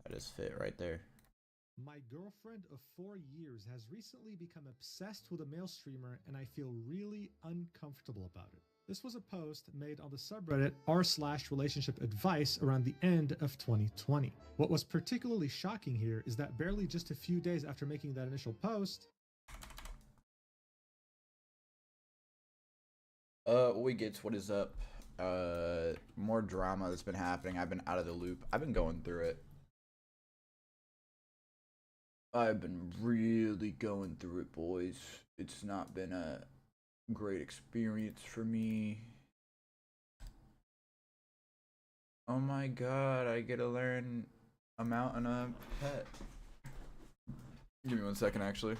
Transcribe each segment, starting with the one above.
I just fit right there. My girlfriend of 4 years has recently become obsessed with a male streamer and I feel really uncomfortable about it. This was a post made on the subreddit r/relationship advice around the end of 2020. What was particularly shocking here is that barely just a few days after making that initial post, We gets what is up? More drama that's been happening. I've been out of the loop. I've been going through it. I've been really going through it, boys. It's not been a great experience for me. Oh my god, I get to learn a mount and a pet. Give me 1 second, actually.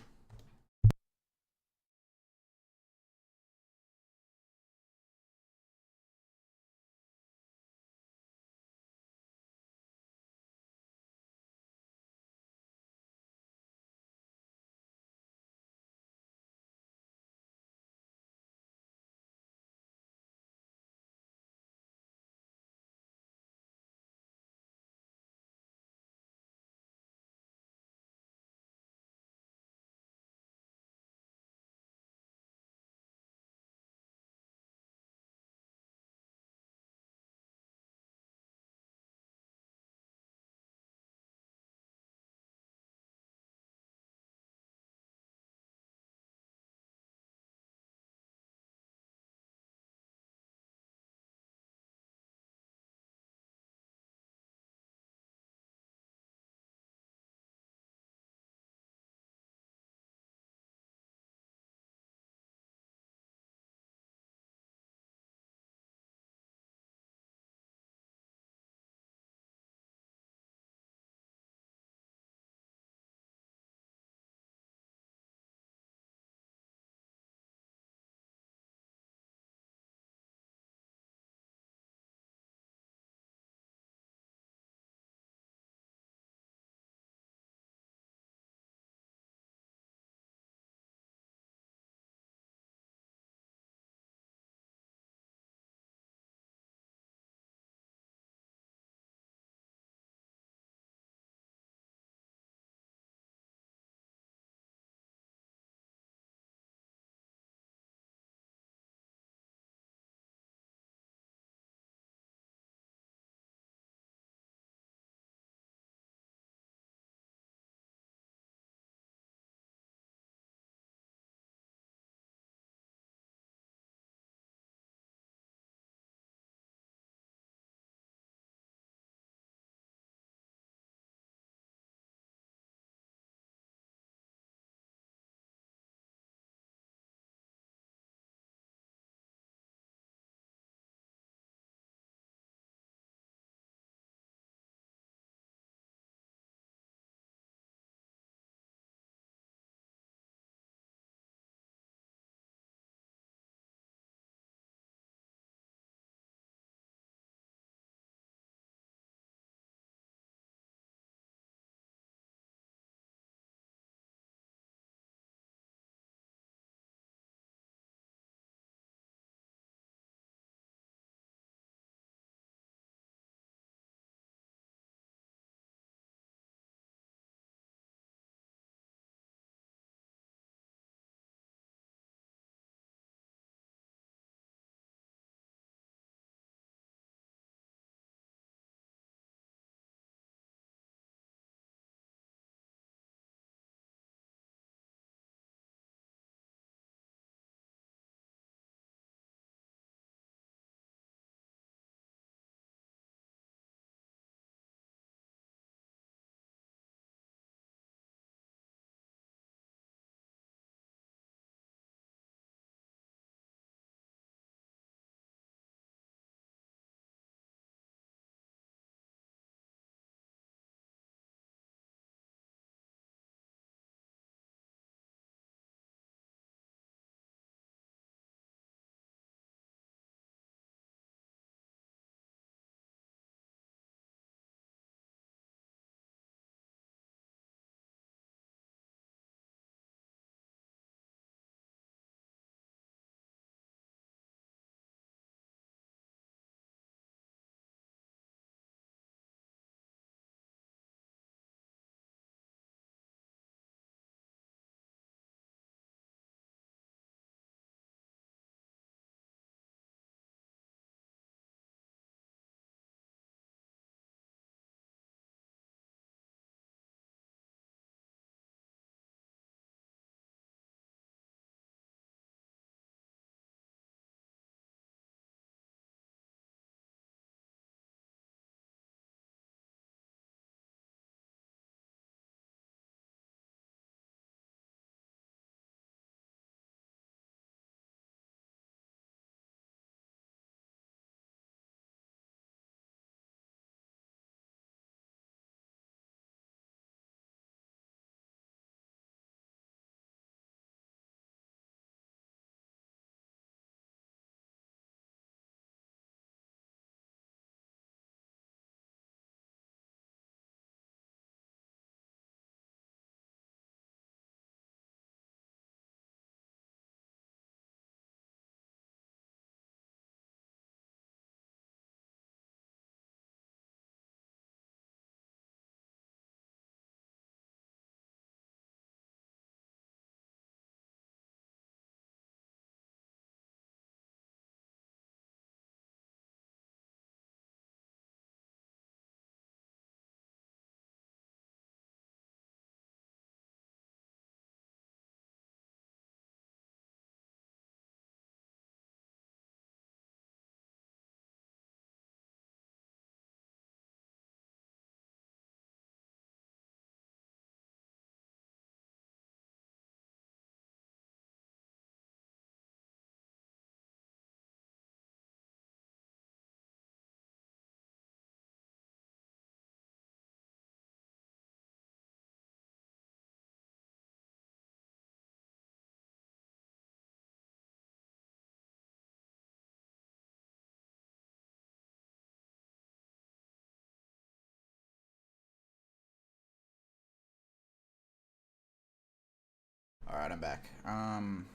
Alright, I'm back.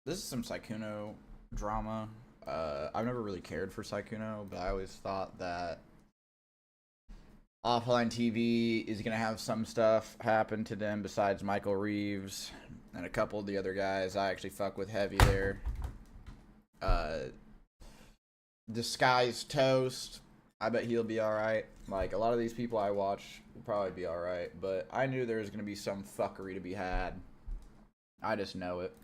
This is some Sykkuno drama. I've never really cared for Sykkuno, but I always thought that offline TV is gonna have some stuff happen to them besides Michael Reeves and a couple of the other guys I actually fuck with heavy there. Disguised Toast, I bet he'll be alright. Like, a lot of these people I watch will probably be alright, but I knew there was gonna be some fuckery to be had. I just know it.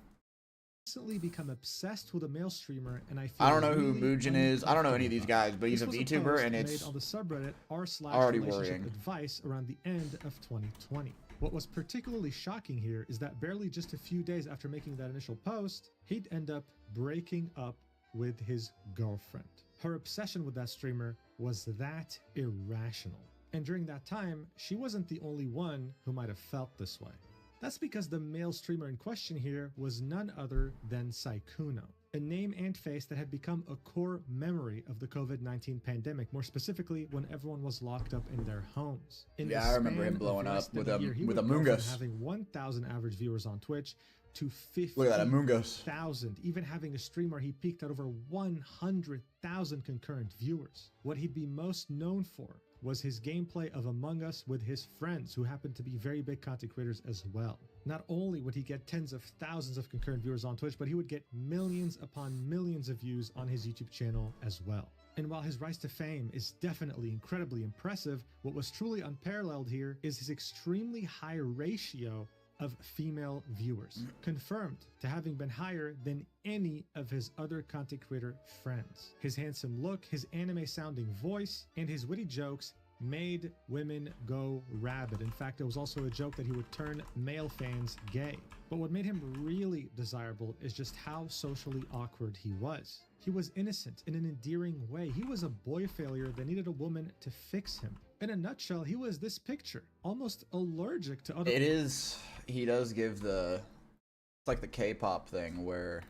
Recently become obsessed with a male streamer, and I don't know who Mugen is. I don't know any of these guys, but he's a VTuber, and it's on the subreddit already worrying. Advice around the end of 2020. What was particularly shocking here is that barely just a few days after making that initial post, he'd end up breaking up with his girlfriend. Her obsession with that streamer was that irrational. And during that time, she wasn't the only one who might have felt this way. That's because the male streamer in question here was none other than Sykkuno, a name and face that had become a core memory of the COVID-19 pandemic, more specifically when everyone was locked up in their homes. Yeah, I remember him blowing up with Among Us. Having 1,000 average viewers on Twitch to 50,000, even having a stream where he peaked at over 100,000 concurrent viewers. What he'd be most known for was his gameplay of Among Us with his friends, who happened to be very big content creators as well. Not only would he get tens of thousands of concurrent viewers on Twitch, but he would get millions upon millions of views on his YouTube channel as well. And while his rise to fame is definitely incredibly impressive, what was truly unparalleled here is his extremely high ratio of female viewers, confirmed to having been higher than any of his other content creator friends. His handsome look, his anime sounding voice, and his witty jokes made women go rabid. In fact, it was also a joke that he would turn male fans gay. But what made him really desirable is just how socially awkward he was. He was innocent in an endearing way. He was a boy failure that needed a woman to fix him. In a nutshell, he was this picture, almost allergic to other. He does give it's like the K-pop thing where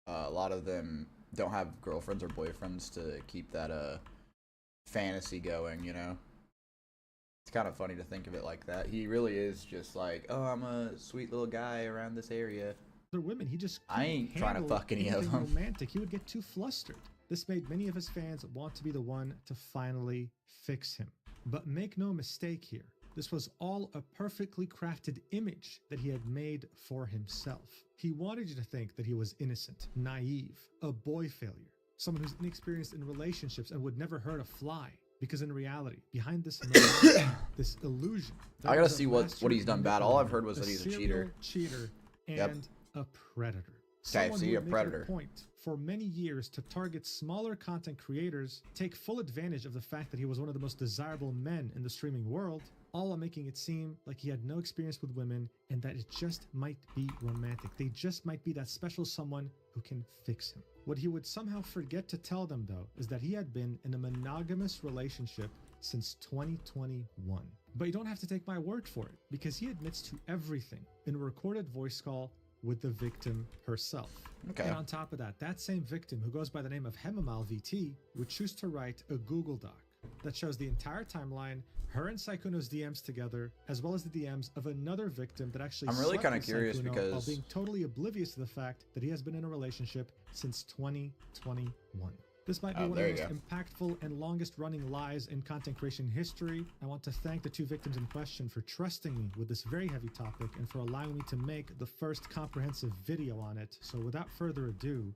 a lot of them don't have girlfriends or boyfriends to keep that fantasy going, you know? It's kind of funny to think of it like that. He really is just like, oh, I'm a sweet little guy around this area. Other women, he just I ain't trying to fuck any of them. Romantic. He would get too flustered. This made many of his fans want to be the one to finally fix him. But make no mistake here, this was all a perfectly crafted image that he had made for himself. He wanted you to think that he was innocent, naive, a boy failure, someone who's inexperienced in relationships and would never hurt a fly. Because in reality, behind this this illusion, I gotta see what he's done bad. All I've heard was that he's a cheater, and a predator. Someone who would make it a point for many years to target smaller content creators, take full advantage of the fact that he was one of the most desirable men in the streaming world, all while making it seem like he had no experience with women and that it just might be romantic. They just might be that special someone who can fix him. What he would somehow forget to tell them, though, is that he had been in a monogamous relationship since 2021. But you don't have to take my word for it, because he admits to everything in a recorded voice call with the victim herself. Okay. And on top of that, that same victim, who goes by the name of Hemamal VT, would choose to write a Google Doc that shows the entire timeline, her and Sykkuno's DMs together, as well as the DMs of another victim that actually I'm really kind of curious Sykkuno, because while being totally oblivious to the fact that he has been in a relationship since 2021. This might be one of the most impactful and longest running lies in content creation history. I want to thank the two victims in question for trusting me with this very heavy topic and for allowing me to make the first comprehensive video on it. So without further ado,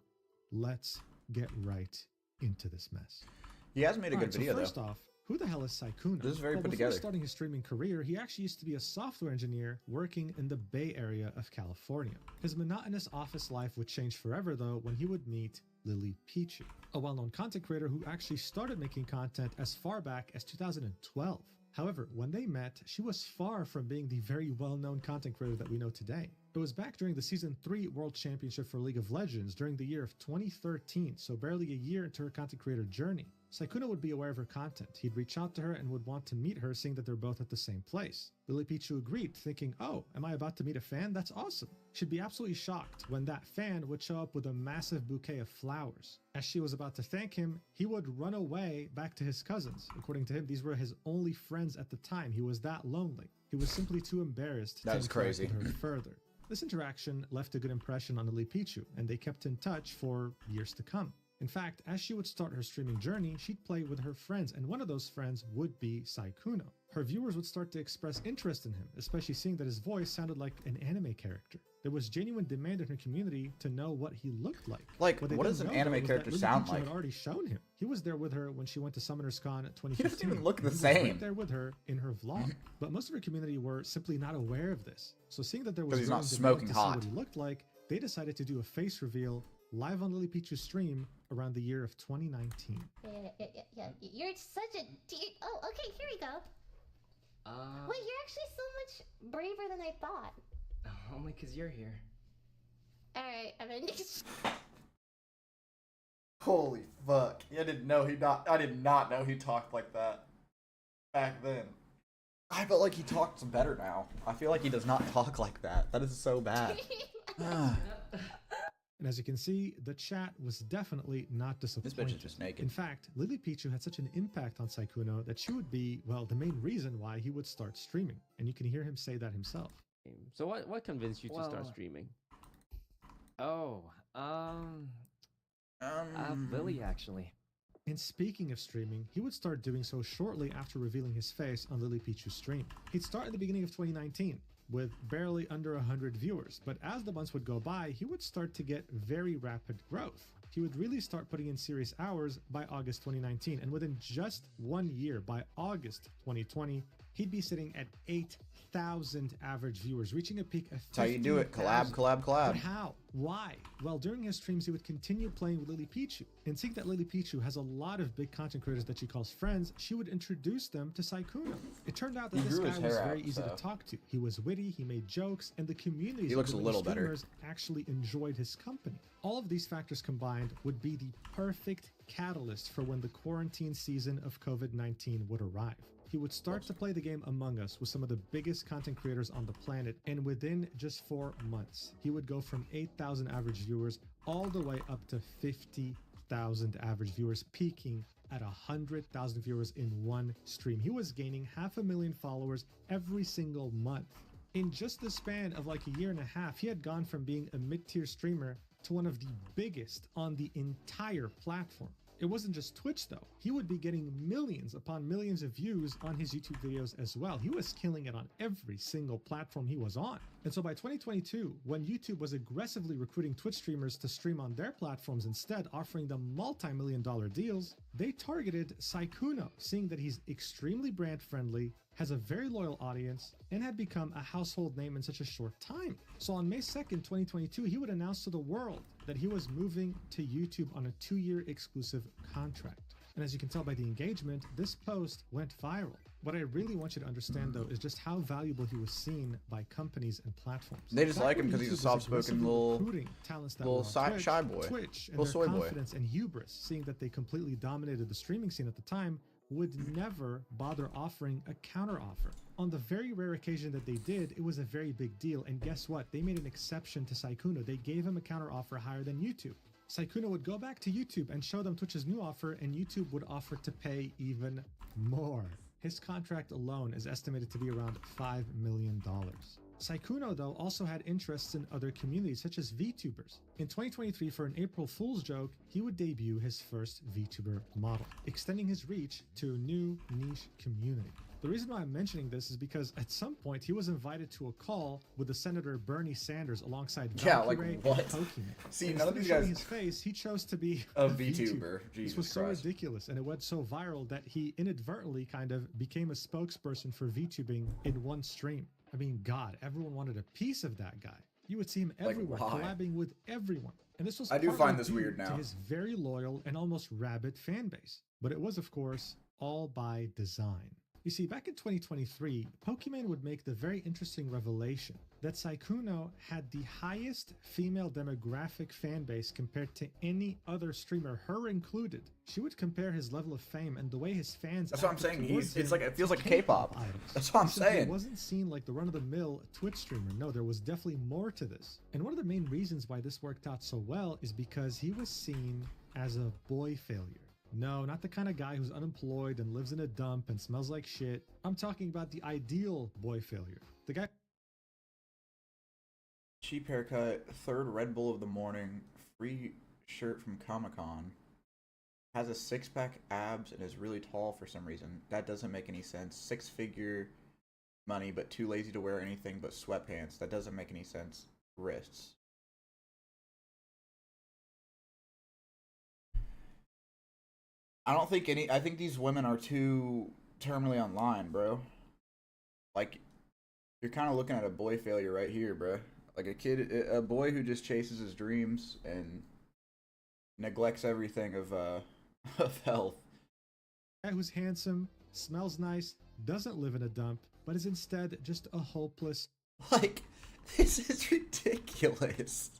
let's get right into this mess. He has made a good video, first off, who the hell is Sykkuno? This is very put before together. Starting his streaming career, he actually used to be a software engineer working in the Bay Area of California. His monotonous office life would change forever, though, when he would meet Lily Pichu, a well-known content creator who actually started making content as far back as 2012. However, when they met, she was far from being the very well-known content creator that we know today. It was back during the Season 3 World Championship for League of Legends during the year of 2013, so barely a year into her content creator journey. Sykkuno would be aware of her content. He'd reach out to her and would want to meet her, seeing that they're both at the same place. Lily Pichu agreed, thinking, oh, am I about to meet a fan? That's awesome. She'd be absolutely shocked when that fan would show up with a massive bouquet of flowers. As she was about to thank him, he would run away back to his cousins. According to him, these were his only friends at the time. He was that lonely. He was simply too embarrassed to interact with her further. This interaction left a good impression on Lily Pichu, and they kept in touch for years to come. In fact, as she would start her streaming journey, she'd play with her friends, and one of those friends would be Sykkuno. Her viewers would start to express interest in him, especially seeing that his voice sounded like an anime character. There was genuine demand in her community to know what he looked like. Like, what does an anime character sound like? Had already shown him. He was there with her when she went to Summoners Con 2015. He doesn't even look the He same. was right there with her in her vlog. But most of her community were simply not aware of this. So seeing that there was he's not growing demand smoking to see hot. what he looked like, they decided to do a face reveal live on Lily Pichu's stream around the year of 2019. Yeah. You're such a dear. Oh, okay, here we go. Wait, you're actually so much braver than I thought. Only because you're here. Alright, I'm gonna Holy fuck! I did not know he talked like that back then. I felt like he talks better now. I feel like he does not talk like that. That is so bad. And as you can see, the chat was definitely not disappointed. This bitch is just naked. In fact, Lily Pichu had such an impact on Sykkuno that she would be, well, the main reason why he would start streaming. And you can hear him say that himself. So what convinced you to start streaming? Lily, actually. And speaking of streaming, he would start doing so shortly after revealing his face on Lily Pichu's stream. He'd start at the beginning of 2019, with barely under 100 viewers, but as the months would go by, he would start to get very rapid growth. He would really start putting in serious hours by August 2019, and within just 1 year, by August 2020, he'd be sitting at 8,000 average viewers, reaching a peak of 50,000. That's how you do it. Collab. But how? Why? Well, during his streams, he would continue playing with Lily Pichu. And seeing that Lily Pichu has a lot of big content creators that she calls friends, she would introduce them to Sykkuno. It turned out that this guy was very easy to talk to. He was witty, he made jokes, and the communities of the streamers actually enjoyed his company. All of these factors combined would be the perfect catalyst for when the quarantine season of COVID-19 would arrive. He would start to play the game Among Us with some of the biggest content creators on the planet, and within just 4 months, he would go from 8,000 average viewers all the way up to 50,000 average viewers, peaking at 100,000 viewers in one stream. He was gaining 500,000 followers every single month. In just the span of like a year and a half, he had gone from being a mid-tier streamer to one of the biggest on the entire platform. It wasn't just Twitch though. He would be getting millions upon millions of views on his YouTube videos as well. He was killing it on every single platform he was on. And so by 2022, when YouTube was aggressively recruiting Twitch streamers to stream on their platforms instead, offering them multi-million-dollar deals, they targeted Sykkuno, seeing that he's extremely brand friendly, has a very loyal audience, and had become a household name in such a short time. So on May 2nd, 2022, he would announce to the world that he was moving to YouTube on a 2-year exclusive contract. And as you can tell by the engagement, this post went viral. What I really want you to understand though is just how valuable he was seen by companies and platforms. They just like him because he's a soft-spoken little shy boy. Twitch and little their soy boy. confidence and hubris, seeing that they completely dominated the streaming scene at the time, would never bother offering a counteroffer. On the very rare occasion that they did, it was a very big deal, and guess what? They made an exception to Sykkuno. They gave him a counteroffer higher than YouTube. Sykkuno would go back to YouTube and show them Twitch's new offer, and YouTube would offer to pay even more. His contract alone is estimated to be around $5 million. Sykkuno, though, also had interests in other communities, such as VTubers. In 2023, for an April Fool's joke, he would debut his first VTuber model, extending his reach to a new niche community. The reason why I'm mentioning this is because at some point he was invited to a call with the Senator Bernie Sanders alongside Valkyrie and Pokemon. See, none of these guys. His face, he chose to be a VTuber. This was so ridiculous, and it went so viral that he inadvertently kind of became a spokesperson for VTubing in one stream. I mean, God, everyone wanted a piece of that guy. You would see him everywhere, collabing with everyone. And this was I do find this weird to now. his very loyal and almost rabid fan base. But it was, of course, all by design. You see, back in 2023, Pokemon would make the very interesting revelation that Sykkuno had the highest female demographic fan base compared to any other streamer, her included. She would compare his level of fame and the way his fans. That's what I'm saying. It's like, it feels like K-pop K-pop. idols. That's what I'm saying. It wasn't seen like the run-of-the-mill Twitch streamer. No, there was definitely more to this. And one of the main reasons why this worked out so well is because he was seen as a boy failure. No, not the kind of guy who's unemployed and lives in a dump and smells like shit. I'm talking about the ideal boy failure. The guy cheap haircut, third Red Bull of the morning, free shirt from Comic-Con, has a six-pack abs and is really tall for some reason. That doesn't make any sense. Six-figure money, but too lazy to wear anything but sweatpants. That doesn't make any sense. Wrists. I think these women are too terminally online, bro. Like, you're kind of looking at a boy failure right here, bro. Like a boy who just chases his dreams and neglects everything of of health. Guy who's handsome, smells nice, doesn't live in a dump, but is instead just a hopeless. Like, this is ridiculous.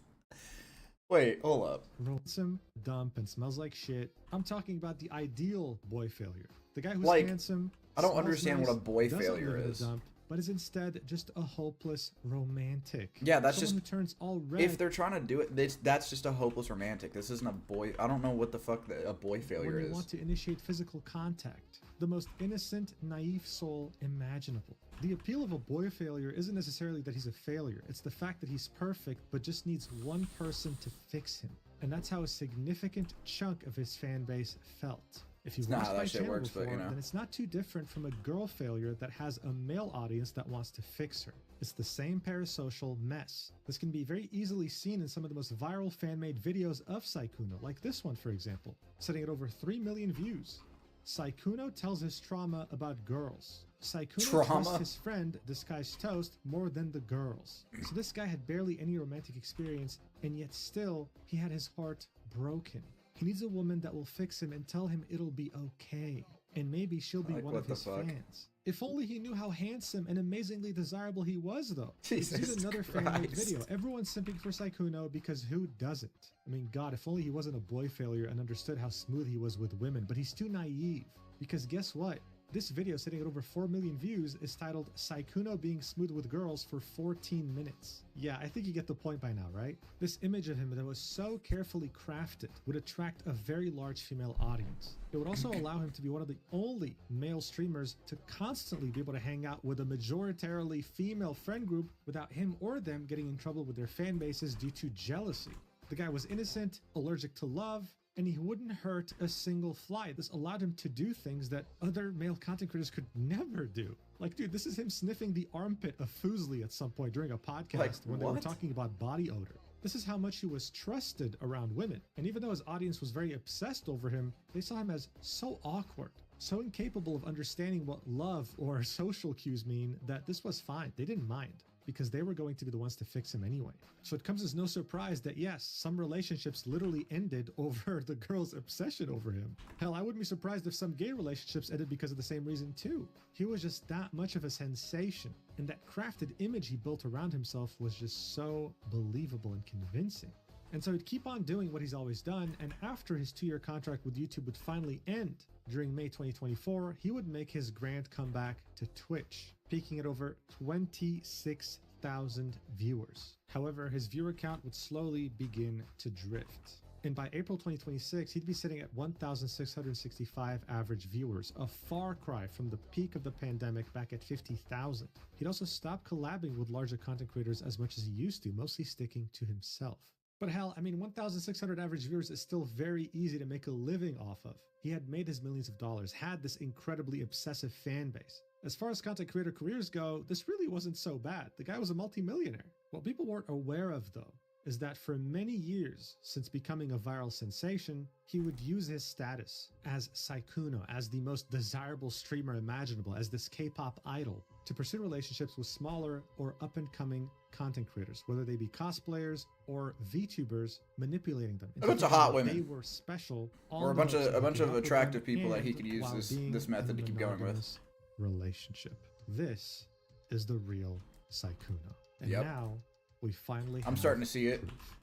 Wait, hold up. Handsome, dump, and smells like shit. I'm talking about the ideal boy failure. The guy who's Like, handsome. I don't smells understand nice, what a boy doesn't failure live in a is. dump, but is instead just a hopeless romantic. Yeah, that's Someone just who turns all red. if they're trying to do it. That's just a hopeless romantic. This isn't a boy. I don't know what the fuck a boy failure when they is. want to initiate physical contact. The most innocent, naive soul imaginable. The appeal of a boy failure isn't necessarily that he's a failure. It's the fact that he's perfect, but just needs one person to fix him. And that's how a significant chunk of his fan base felt. If you've not watched how my that shit channel works, but, before, you know. then it's not too different from a girl failure that has a male audience that wants to fix her. It's the same parasocial mess. This can be very easily seen in some of the most viral fan-made videos of Saikuno, like this one, for example, sitting at over 3 million views. Saikuno tells his trauma about girls. Saikuno trusts his friend, Disguised Toast, more than the girls. So this guy had barely any romantic experience, and yet still, he had his heart broken. He needs a woman that will fix him and tell him it'll be okay. And maybe she'll be Like, one what of the his fuck? fans. If only he knew how handsome and amazingly desirable he was, though. This Jesus is another fan-made Christ. video. Everyone's simping for Saikuno because who doesn't? I mean, God, if only he wasn't a boy failure and understood how smooth he was with women. But he's too naive. Because guess what? This video, sitting at over 4 million views, is titled Saikuno Being Smooth with Girls for 14 minutes. Yeah, I think you get the point by now, right? This image of him that was so carefully crafted would attract a very large female audience. It would also allow him to be one of the only male streamers to constantly be able to hang out with a majoritarily female friend group without him or them getting in trouble with their fan bases due to jealousy. The guy was innocent, allergic to love, and he wouldn't hurt a single fly. This allowed him to do things that other male content creators could never do. Like, dude, this is him sniffing the armpit of Fuslie at some point during a podcast Like, when they were what? talking about body odor. This is how much he was trusted around women. And even though his audience was very obsessed over him, they saw him as so awkward, so incapable of understanding what love or social cues mean that this was fine. They didn't mind, because they were going to be the ones to fix him anyway. So it comes as no surprise that yes, some relationships literally ended over the girl's obsession over him. Hell, I wouldn't be surprised if some gay relationships ended because of the same reason too. He was just that much of a sensation, and that crafted image he built around himself was just so believable and convincing. And so he'd keep on doing what he's always done, and after his 2-year contract with YouTube would finally end during May 2024, he would make his grand comeback to Twitch, peaking at over 26,000 viewers. However, his viewer count would slowly begin to drift. And by April 2026, he'd be sitting at 1,665 average viewers, a far cry from the peak of the pandemic back at 50,000. He'd also stopped collabing with larger content creators as much as he used to, mostly sticking to himself. But hell, I mean, 1,600 average viewers is still very easy to make a living off of. He had made his millions of dollars, had this incredibly obsessive fan base. As far as content creator careers go, this really wasn't so bad. The guy was a multimillionaire. What people weren't aware of, though, is that for many years since becoming a viral sensation, he would use his status as Saikuno, as the most desirable streamer imaginable, as this K-pop idol, to pursue relationships with smaller or up-and-coming content creators, whether they be cosplayers or VTubers, manipulating them. A bunch of hot women. They were special. Or a bunch of attractive people that he could use this method to keep going with. Relationship. This is the real Saikuno. And Yep. now we finally I'm have starting to see it. proof.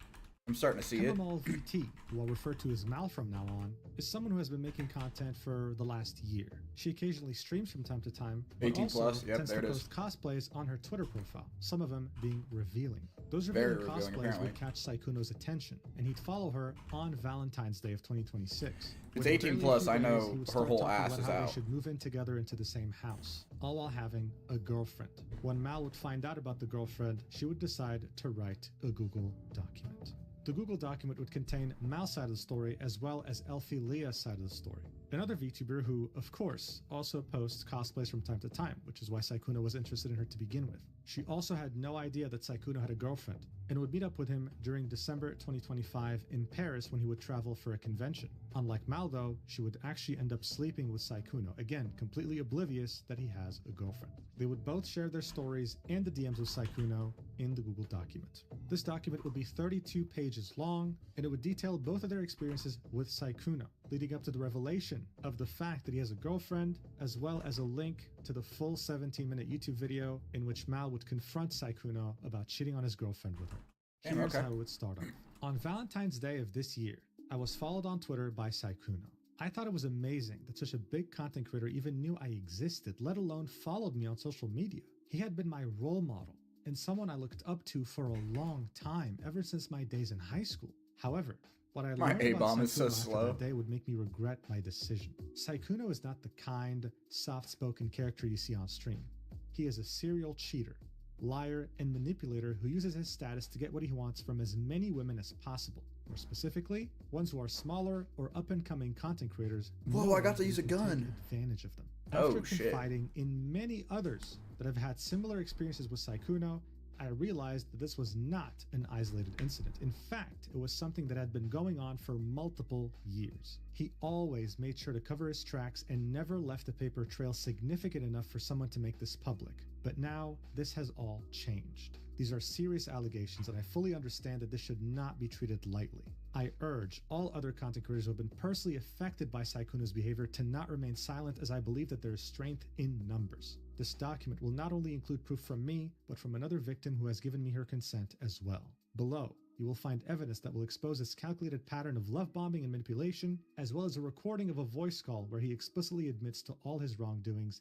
I'm starting to see it. Kamamal VT, who I'll refer to as Mal from now on, is someone who has been making content for the last year. She occasionally streams from time to time, but 18 also plus, yep, tends there to it is. post cosplays on her Twitter profile, some of them being revealing. Those Very revealing revealing, cosplays apparently. would catch Saikuno's attention, and he'd follow her on Valentine's Day of 2026. It's Within 18 barely a plus, few I days, know he would her start whole talking ass about is how out. they should move in together into the same house, all while having a girlfriend. When Mal would find out about the girlfriend, she would decide to write a Google document. The Google document would contain Mal's side of the story as well as Elfie Leah's side of the story. Another VTuber who, of course, also posts cosplays from time to time, which is why Saikuno was interested in her to begin with. She also had no idea that Saikuno had a girlfriend and would meet up with him during December 2025 in Paris when he would travel for a convention. Unlike Mal, though, she would actually end up sleeping with Saikuno, again, completely oblivious that he has a girlfriend. They would both share their stories and the DMs with Saikuno in the Google document. This document would be 32 pages long, and it would detail both of their experiences with Saikuno, leading up to the revelation of the fact that he has a girlfriend, as well as a link to the full 17-minute YouTube video in which Mal would confront Saikuno about cheating on his girlfriend with her. Damn, Here's okay. how it would start off. On Valentine's Day of this year, I was followed on Twitter by Saikuno. I thought it was amazing that such a big content creator even knew I existed, let alone followed me on social media. He had been my role model and someone I looked up to for a long time, ever since my days in high school. However, what I My learned about A-bomb is so Saikuno after slow. that day would make me regret my decision. Saikuno is not the kind, soft-spoken character you see on stream. He is a serial cheater, liar, and manipulator who uses his status to get what he wants from as many women as possible. More specifically, ones who are smaller or up-and-coming content creators. Whoa, I got to use a who can gun. Take advantage of them. Oh, After shit. confiding in many others that have had similar experiences with Saikuno, I realized that this was not an isolated incident. In fact, it was something that had been going on for multiple years. He always made sure to cover his tracks and never left a paper trail significant enough for someone to make this public. But now, this has all changed. These are serious allegations, and I fully understand that this should not be treated lightly. I urge all other content creators who have been personally affected by Saikuno's behavior to not remain silent, as I believe that there is strength in numbers. This document will not only include proof from me, but from another victim who has given me her consent as well. Below, you will find evidence that will expose this calculated pattern of love bombing and manipulation, as well as a recording of a voice call where he explicitly admits to all his wrongdoings,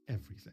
everything.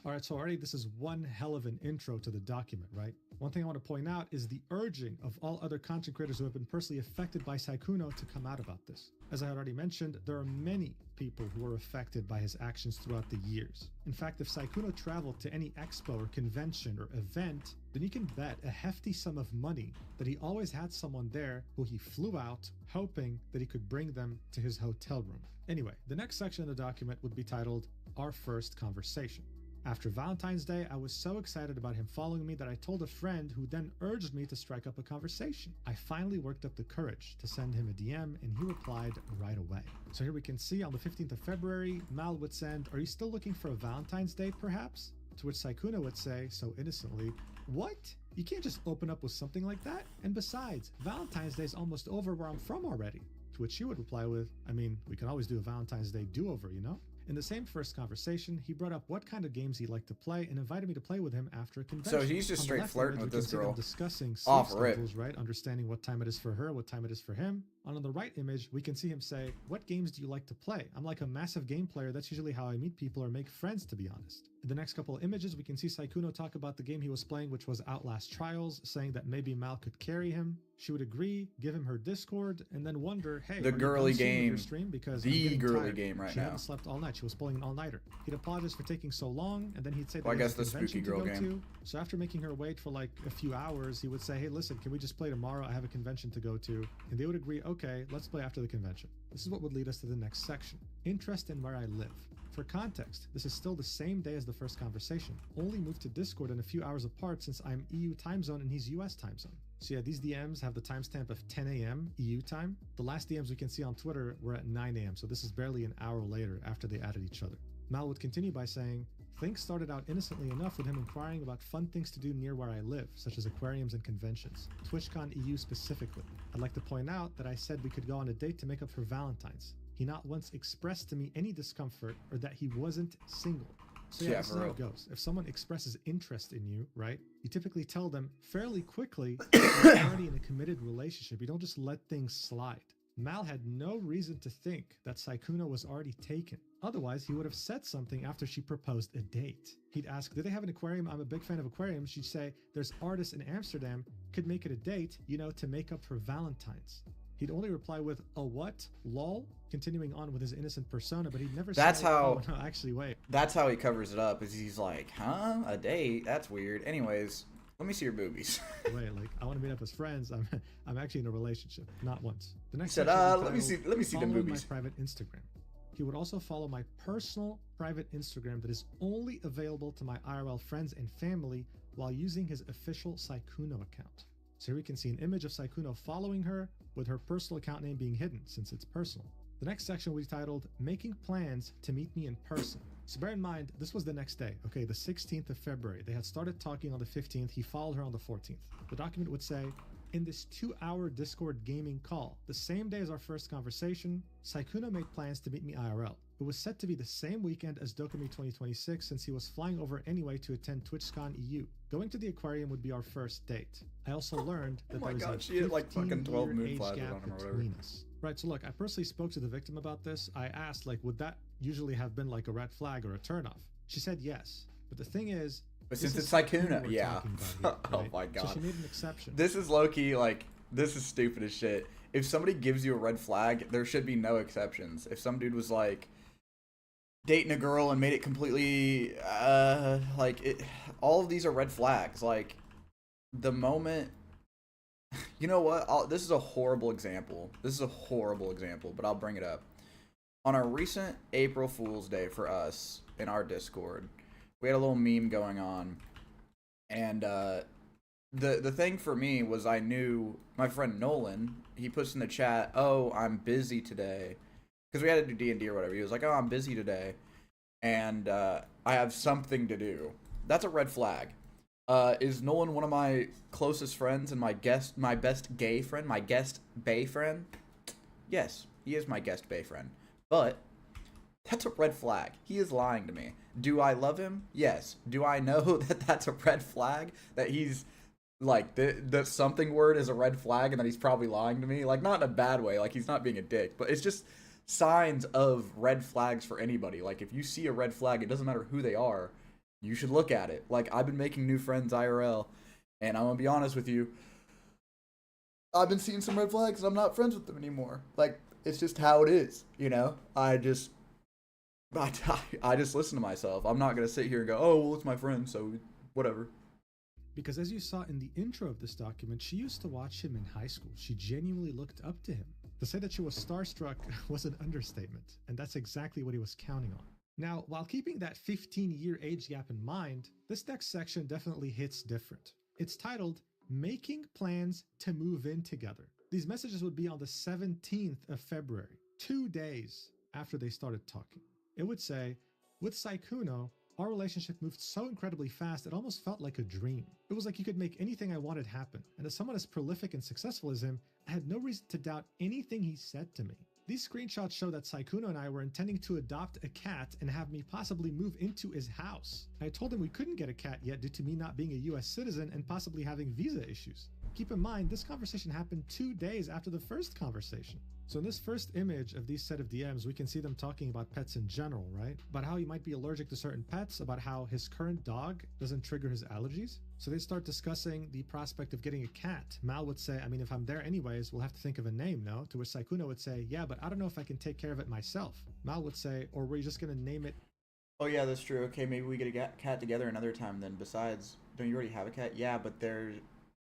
Alright, so already this is one hell of an intro to the document, right? One thing I want to point out is the urging of all other content creators who have been personally affected by Saikuno to come out about this. As I had already mentioned, there are many people who were affected by his actions throughout the years. In fact, if Saikuno traveled to any expo or convention or event, then you can bet a hefty sum of money that he always had someone there who he flew out, hoping that he could bring them to his hotel room. Anyway, the next section of the document would be titled, Our First Conversation. After Valentine's Day, I was so excited about him following me that I told a friend who then urged me to strike up a conversation. I finally worked up the courage to send him a DM, and he replied right away. So here we can see on the 15th of February, Mal would send, "Are you still looking for a Valentine's date perhaps?" To which Saikuno would say, so innocently, "What? You can't just open up with something like that? And besides, Valentine's Day is almost over where I'm from already." To which she would reply with, "I mean, we can always do a Valentine's Day do-over, you know?" In the same first conversation, he brought up what kind of games he liked to play and invited me to play with him after a convention. So he's just On the straight left flirting image, with we can this see them girl. discussing Off sleep rip. schedules, right? Understanding what time it is for her, what time it is for him. And on the right image, we can see him say, "What games do you like to play? I'm like a massive game player. That's usually how I meet people or make friends, to be honest." In the next couple of images, we can see Saikuno talk about the game he was playing, which was Outlast Trials, saying that maybe Mal could carry him. She would agree, give him her Discord, and then wonder, "Hey, The are you girly done soon with your game. stream? Because The I'm getting girly tired." game right She now. hadn't slept all night. She was pulling an all-nighter. He'd apologize for taking so long, and then he'd say that Well, I he has guess a the convention spooky girl to go game. to. So after making her wait for like a few hours, he would say, "Hey, listen, can we just play tomorrow? I have a convention to go to." And they would agree, "Okay, let's play after the convention." This is what would lead us to the next section. Interest in where I live. For context, this is still the same day as the first conversation, only moved to Discord in a few hours apart since I'm EU time zone and he's US time zone. So yeah, these DMs have the timestamp of 10 a.m. EU time. The last DMs we can see on Twitter were at 9 a.m., so this is barely an hour later after they added each other. Mal would continue by saying, "Things started out innocently enough with him inquiring about fun things to do near where I live, such as aquariums and conventions, TwitchCon EU specifically. I'd like to point out that I said we could go on a date to make up for Valentine's. He not once expressed to me any discomfort or that he wasn't single." So yeah, this is for how real. it goes. If someone expresses interest in you, right, you typically tell them fairly quickly that you're already in a committed relationship. You don't just let things slide. Mal had no reason to think that Saikuno was already taken. Otherwise, he would have said something after she proposed a date. He'd ask, "Do they have an aquarium? I'm a big fan of aquariums." She'd say, "There's artists in Amsterdam. Could make it a date, to make up for Valentine's." He'd only reply with, "A what? Lol?" Continuing on with his innocent persona, but he'd never say, "Oh, no, actually, wait." That's how he covers it up, is he's like, huh? A date? That's weird. Anyways, let me see your boobies. Wait, like, I want to meet up as friends. I'm actually in a relationship. Not once. The next He said, section let me see the "Following boobies." my private Instagram. He would also follow my personal private Instagram that is only available to my IRL friends and family while using his official Saikuno account. So here we can see an image of Saikuno following her with her personal account name being hidden since it's personal. The next section will be titled "Making Plans to Meet Me in Person." So bear in mind, this was the next day, okay, the 16th of February. They had started talking on the 15th. He followed her on the 14th. The document would say, "In this 2-hour Discord gaming call, the same day as our first conversation, Saikuno made plans to meet me IRL. It was set to be the same weekend as Dokumi 2026 since he was flying over anyway to attend TwitchCon EU. Going to the aquarium would be our first date. I also learned that there was a she had like fucking 12 moon age flashes gap on him or whatever. between us." Right, so look, I personally spoke to the victim about this. I asked, like, would that usually have been like a red flag or a turnoff? She said yes. But the thing is, But this since is it's Saikuno, who we're yeah. talking about here, Oh right? my god. So she made an exception. This is low-key, like, this is stupid as shit. If somebody gives you a red flag, there should be no exceptions. If some dude was like dating a girl and made it completely all of these are red flags. Like, the moment, you know what, this is a horrible example, but I'll bring it up. On our recent April Fool's Day for us in our Discord, we had a little meme going on, and the thing for me was, I knew my friend Nolan, he puts in the chat, "Oh, I'm busy today," because we had to do D&D or whatever. He was like, "Oh, I'm busy today, and I have something to do." That's a red flag. Is Nolan one of my closest friends and my best gay friend, my guest bae friend? Yes, he is my guest bae friend. But that's a red flag. He is lying to me. Do I love him? Yes. Do I know that that's a red flag? That he's like, the something word is a red flag and that he's probably lying to me? Like, not in a bad way, like he's not being a dick, but it's just signs of red flags for anybody. Like, if you see a red flag, it doesn't matter who they are, you should look at it. Like, I've been making new friends IRL, and I'm gonna be honest with you, I've been seeing some red flags and I'm not friends with them anymore. Like, it's just how it is, I just listen to myself. I'm not gonna sit here and go, "Oh, well, it's my friend, so whatever." Because as you saw in the intro of this document, she used to watch him in high school. She genuinely looked up to him. To say that she was starstruck was an understatement, and that's exactly what he was counting on. Now, while keeping that 15-year age gap in mind, this next section definitely hits different. It's titled "Making Plans to Move In Together." These messages would be on the 17th of February, 2 days after they started talking. It would say, "With Saikuno, our relationship moved so incredibly fast it almost felt like a dream. It was like he could make anything I wanted happen, and as someone as prolific and successful as him, I had no reason to doubt anything he said to me. These screenshots show that Saikuno and I were intending to adopt a cat and have me possibly move into his house. I told him we couldn't get a cat yet due to me not being a US citizen and possibly having visa issues. Keep in mind, this conversation happened 2 days after the first conversation." So in this first image of these set of DMs, we can see them talking about pets in general, right? About how he might be allergic to certain pets, about how his current dog doesn't trigger his allergies. So they start discussing the prospect of getting a cat. Mal would say, "I mean, if I'm there anyways, we'll have to think of a name, no?" To which Saikuno would say, "Yeah, but I don't know if I can take care of it myself." Mal would say, "Or were you just gonna name it?" "Oh yeah, that's true. Okay, maybe we get a cat together another time then. Besides, don't you already have a cat?" "Yeah, but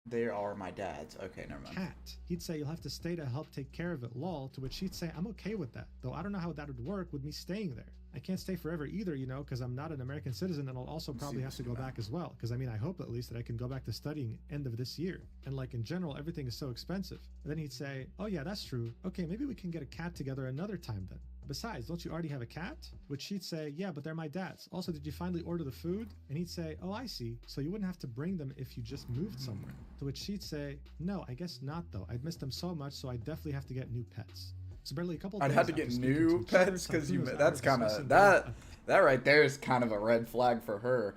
they are my dad's." "Okay, never mind." Cat. He'd say, "You'll have to stay to help take care of it, lol." To which she'd say, "I'm okay with that, though I don't know how that would work with me staying there. I can't stay forever either, because I'm not an American citizen and I'll also probably have to go back as well. Because I mean, I hope at least that I can go back to studying end of this year. And like in general, everything is so expensive." And then he'd say, "Oh yeah, that's true. Okay, maybe we can get a cat together another time then. Besides, don't you already have a cat?" Which she'd say, "Yeah, but they're my dad's. Also, did you finally order the food?" And he'd say, "Oh, I see. So you wouldn't have to bring them if you just moved somewhere." To which she'd say, "No, I guess not though. I'd miss them so much, so I definitely have to get new pets." So barely a couple I'd days have to after get speaking new to each other, pets because Saikuno's that's after kind of discussing that right there is kind of a red flag for her.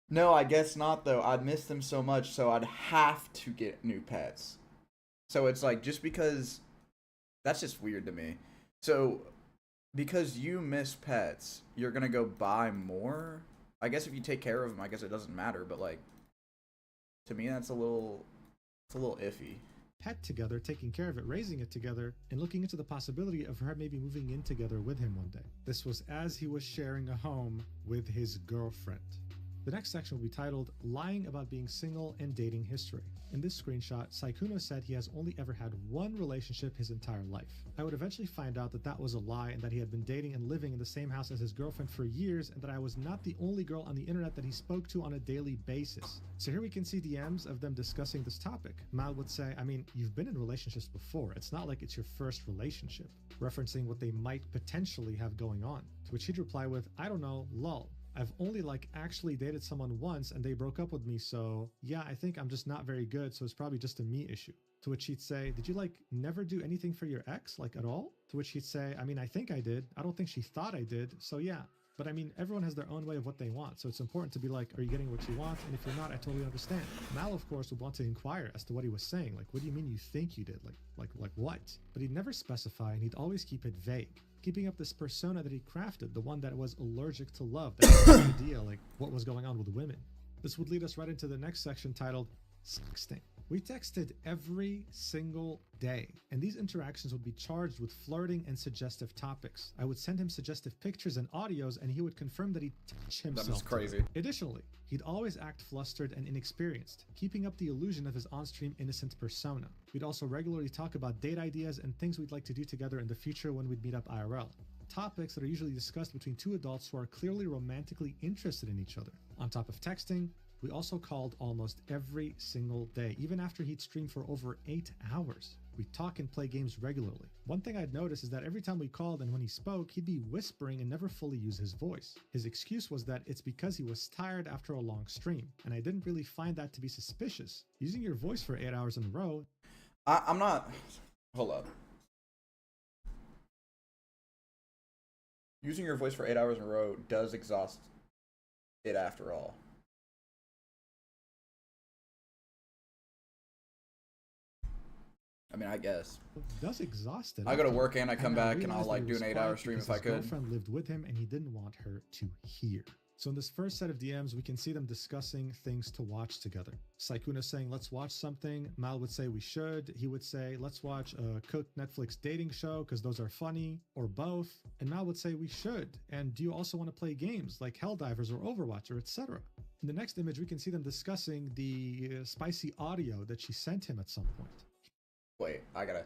"No, I guess not though. I'd miss them so much, so I'd have to get new pets." So it's like, just because That's just weird to me. So, because you miss pets, you're gonna go buy more? I guess if you take care of them, I guess it doesn't matter, but like, to me it's a little iffy. Pet together, taking care of it, raising it together, and looking into the possibility of her maybe moving in together with him one day. This was as he was sharing a home with his girlfriend. The next section will be titled Lying About Being Single and Dating History. In this screenshot, Saikuno said he has only ever had one relationship his entire life. I would eventually find out that that was a lie and that he had been dating and living in the same house as his girlfriend for years, and that I was not the only girl on the internet that he spoke to on a daily basis. So here we can see DMs of them discussing this topic. Mal would say, I mean, you've been in relationships before. It's not like it's your first relationship, referencing what they might potentially have going on. To which he'd reply with, I don't know, lol. I've only actually dated someone once and they broke up with me, so yeah, I think I'm just not very good, so it's probably just a me issue. To which he'd say, did you never do anything for your ex, at all? To which he'd say, I mean, I think I did. I don't think she thought I did, so yeah. But I mean, everyone has their own way of what they want, so it's important to be like, are you getting what you want? And if you're not, I totally understand. Mal, of course, would want to inquire as to what he was saying. What do you mean you think you did? Like what? But he'd never specify, and he'd always keep it vague, keeping up this persona that he crafted, the one that was allergic to love, that had no idea what was going on with women. This would lead us right into the next section titled Sexting. We texted every single day, and these interactions would be charged with flirting and suggestive topics. I would send him suggestive pictures and audios, and he would confirm that he'd touch himself. That is crazy. Additionally, he'd always act flustered and inexperienced, keeping up the illusion of his on-stream innocent persona. We'd also regularly talk about date ideas and things we'd like to do together in the future when we'd meet up IRL. Topics that are usually discussed between two adults who are clearly romantically interested in each other. On top of texting, we also called almost every single day, even after he'd stream for over 8 hours. We'd talk and play games regularly. One thing I'd noticed is that every time we called and when he spoke, he'd be whispering and never fully use his voice. His excuse was that it's because he was tired after a long stream, and I didn't really find that to be suspicious. Using your voice for 8 hours in a row... I'm not... Hold up. Using your voice for 8 hours in a row does exhaust it after all. I mean, I guess. Does exhaust it. I go to work and I come back and I'll realized do an 8-hour stream if I could. His girlfriend lived with him and he didn't want her to hear. So in this first set of DMs, we can see them discussing things to watch together. Saikuno saying, let's watch something. Mal would say we should. He would say, let's watch a cooked Netflix dating show because those are funny, or both. And Mal would say we should. And do you also want to play games like Helldivers or Overwatch or etc.? In the next image, we can see them discussing the spicy audio that she sent him at some point. Wait, I gotta...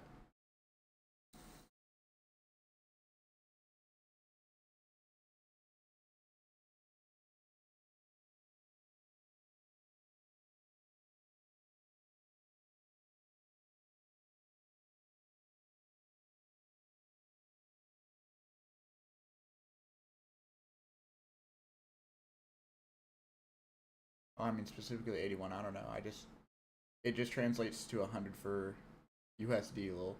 I mean, specifically 81, I don't know. It just translates to 100 for USD, lol.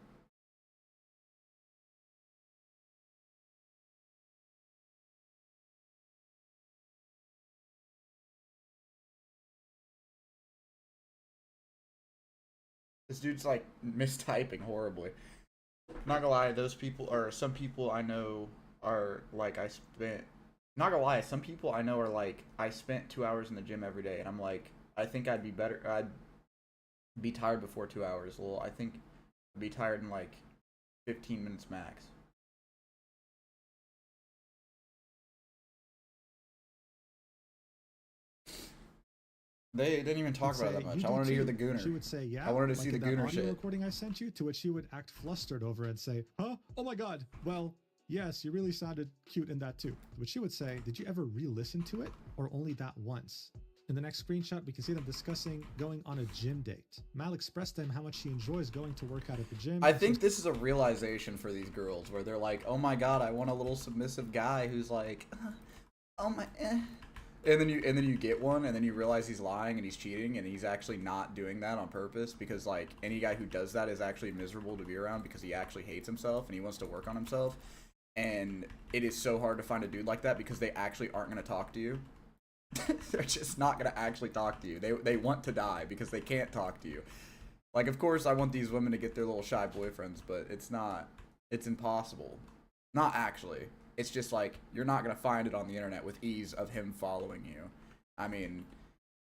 This dude's mistyping horribly. Not gonna lie, those people, or some people I know are not gonna lie, some people I know are I spent 2 hours in the gym every day, and I'm I think I'd be tired before 2 hours. Well, I think I'd be tired in 15 minutes max. They didn't even talk about it that much. I wanted to hear the gooner. She would say, yeah. I wanted to see the gooner shit. Recording I sent you, to which she would act flustered over and say, huh? Oh my god. Well, yes, you really sounded cute in that too. To which she would say, did you ever re-listen to it? Or only that once? In the next screenshot, we can see them discussing going on a gym date. Mal expressed to him how much she enjoys going to work out at the gym. I think this is a realization for these girls, where they're like, oh my god, I want a little submissive guy who's oh my, eh. And then you get one, and then you realize he's lying and he's cheating, and he's actually not doing that on purpose, because any guy who does that is actually miserable to be around because he actually hates himself and he wants to work on himself. And it is so hard to find a dude like that because they actually aren't going to talk to you. They're just not going to actually talk to you. They want to die because they can't talk to you. Like, of course, I want these women to get their little shy boyfriends, but it's not. It's impossible. Not actually. It's just like you're not gonna find it on the internet with ease of him following you. I mean,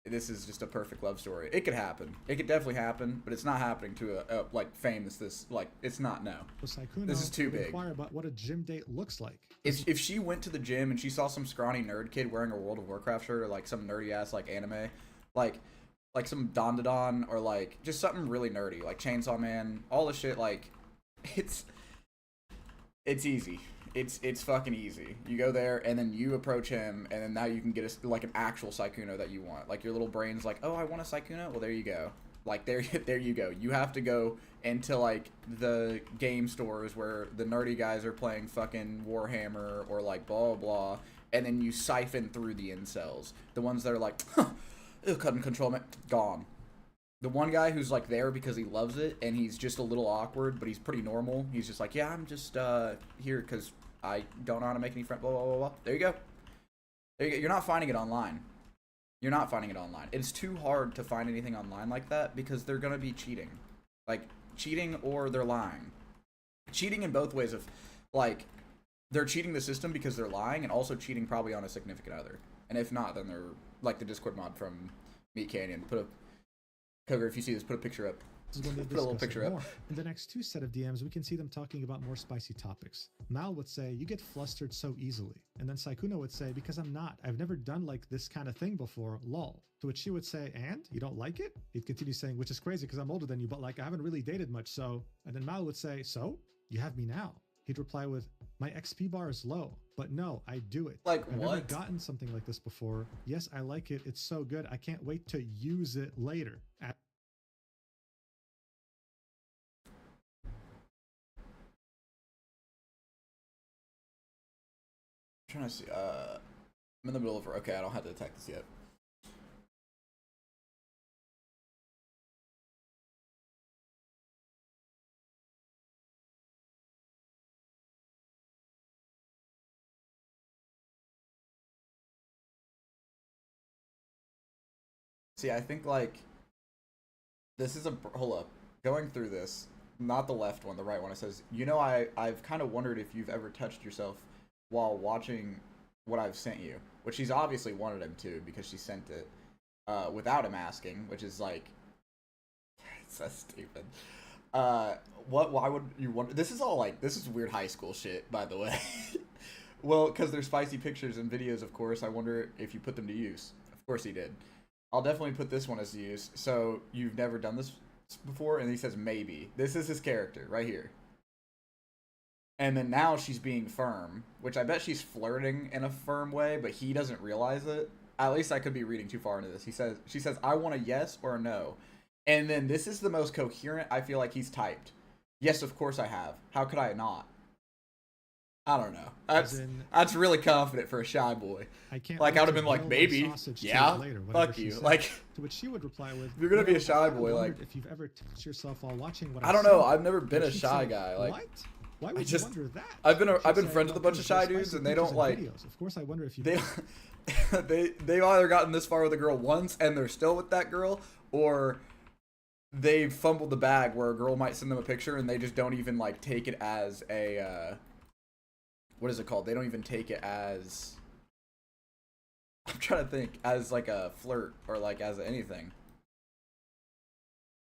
this is just a perfect love story. It could happen. It could definitely happen, but it's not happening to a like famous this. Like, it's not. No. This is too big. Inquire about what a gym date looks like. If she went to the gym and she saw some scrawny nerd kid wearing a World of Warcraft shirt or like some nerdy ass like anime, like some Don or like just something really nerdy like Chainsaw Man, all the shit, like it's easy. It's fucking easy. You go there and then you approach him and then now you can get like an actual Sykkuno that you want. Like your little brain's like, oh, I want a Sykkuno. Well, there you go. Like there you go. You have to go into like the game stores where the nerdy guys are playing fucking Warhammer or like blah blah, and then you siphon through the incels, the ones that are like, huh, couldn't control me, gone. The one guy who's like there because he loves it and he's just a little awkward, but he's pretty normal. He's just like, yeah, I'm just here because I don't know how to make any friends. Blah blah blah blah. There you go. There you go. You're not finding it online. You're not finding it online. It's too hard to find anything online like that because they're gonna be cheating, like cheating or they're lying. Cheating in both ways of, like, they're cheating the system because they're lying and also cheating probably on a significant other. And if not, then they're like the Discord mod from Meat Canyon. Put a cover if you see this. Put a picture up. Put a little picture up. In the next two set of DMs, we can see them talking about more spicy topics. Mal would say, you get flustered so easily. And then Sykkuno would say, because I'm not. I've never done like this kind of thing before, lol. To which she would say, and? You don't like it? He'd continue saying, which is crazy because I'm older than you, but like I haven't really dated much, so. And then Mal would say, so? You have me now. He'd reply with, my XP bar is low, but no, I do it. Like, I've what? never gotten something like this before. Yes, I like it. It's so good. I can't wait to use it later. Trying to see. I'm in the middle of. Okay, I don't have to attack this yet. See, I think like this is a hold up. Going through this, not the left one, the right one. It says, you know, I've kind of wondered if you've ever touched yourself while watching what I've sent you, which she's obviously wanted him to because she sent it without him asking, which is like, it's so stupid. Why would you wonder? This is all like, this is weird high school shit, by the way. Well, because there's spicy pictures and videos, of course. I wonder if you put them to use. Of course he did. I'll definitely put this one as to use. So you've never done this before? And he says maybe. This is his character right here. And then now she's being firm, which I bet she's flirting in a firm way, but he doesn't realize it. At least I could be reading too far into this. She says, I want a yes or a no. And then this is the most coherent I feel like he's typed. Yes, of course I have. How could I not? I don't know. That's really confident for a shy boy. I can't like I would have been like, maybe, yeah, later, fuck you. Like, to which she would reply with, if you're gonna be a shy boy, like, if you've ever touched yourself while watching what I don't know. I've never been a shy guy. Like, what? Why would you wonder that? I've been friends with a bunch of shy dudes, and they don't like. Of course, I wonder if you. They've either gotten this far with a girl once and they're still with that girl, or they've fumbled the bag where a girl might send them a picture and they just don't even like take it as a. What is it called? They don't even take it as. I'm trying to think, as like a flirt or like as anything.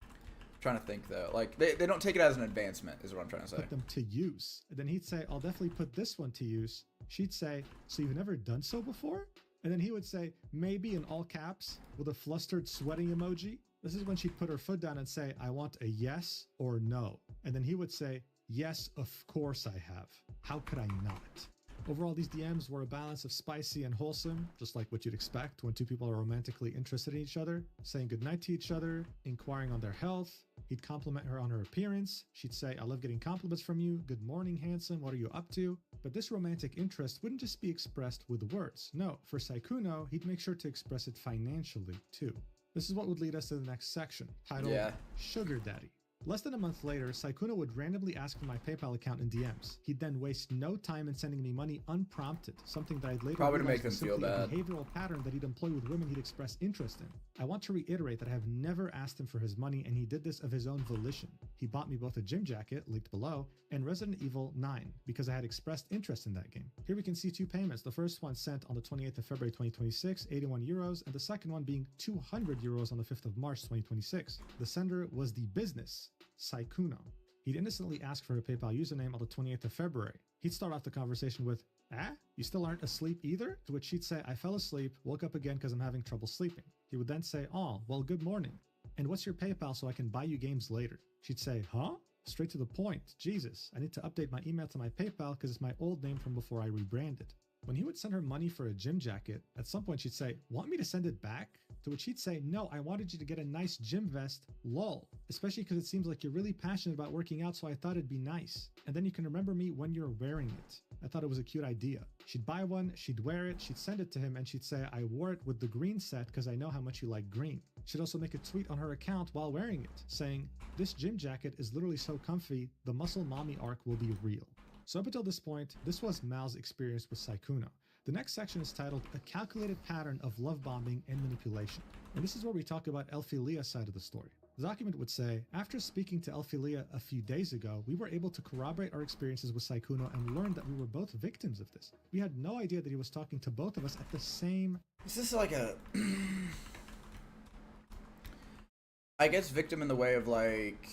I'm trying to think though, like they don't take it as an advancement, is what I'm trying to say. Put them to use, and then he'd say, "I'll definitely put this one to use." She'd say, "So you've never done so before?" And then he would say, "Maybe," in all caps with a flustered, sweating emoji. This is when she'd put her foot down and say, "I want a yes or no," and then he would say, "Yes, of course I have. How could I not?" Overall, these DMs were a balance of spicy and wholesome, just like what you'd expect when two people are romantically interested in each other, saying goodnight to each other, inquiring on their health. He'd compliment her on her appearance. She'd say, "I love getting compliments from you. Good morning, handsome. What are you up to?" But this romantic interest wouldn't just be expressed with words. No, for Sykkuno, he'd make sure to express it financially, too. This is what would lead us to the next section, titled Sugar Daddy. Less than a month later, Saikuno would randomly ask for my PayPal account in DMs. He'd then waste no time in sending me money unprompted, something that I'd later Probably to realized make was them feel simply a bad. behavioral pattern that he'd employ with women he'd express interest in. I want to reiterate that I have never asked him for his money, and he did this of his own volition. He bought me both a gym jacket, linked below, and Resident Evil 9, because I had expressed interest in that game. Here we can see two payments, the first one sent on the 28th of February 2026, 81 euros, and the second one being 200 euros on the 5th of March 2026. The sender was the business, Saikuno. He'd innocently ask for her PayPal username on the 28th of February. He'd start off the conversation with, "Ah, you still aren't asleep either?" To which she'd say, "I fell asleep, woke up again because I'm having trouble sleeping." He would then say, "Oh, well, good morning. And what's your PayPal so I can buy you games later?" She'd say, "Huh? Straight to the point. Jesus, I need to update my email to my PayPal because it's my old name from before I rebranded." When he would send her money for a gym jacket, at some point she'd say, "Want me to send it back?" To which he'd say, "No, I wanted you to get a nice gym vest, lol. Especially because it seems like you're really passionate about working out, so I thought it'd be nice. And then you can remember me when you're wearing it." I thought it was a cute idea. She'd buy one, she'd wear it, she'd send it to him, and she'd say, "I wore it with the green set because I know how much you like green." She'd also make a tweet on her account while wearing it, saying, "This gym jacket is literally so comfy, the muscle mommy arc will be real." So up until this point, this was Mal's experience with Saikuno. The next section is titled A Calculated Pattern of Love Bombing and Manipulation. And this is where we talk about Elphilia's side of the story. The document would say, "After speaking to Elphilia a few days ago, we were able to corroborate our experiences with Saikuno and learned that we were both victims of this. We had no idea that he was talking to both of us at the same..." Is this like a... I guess victim in the way of like...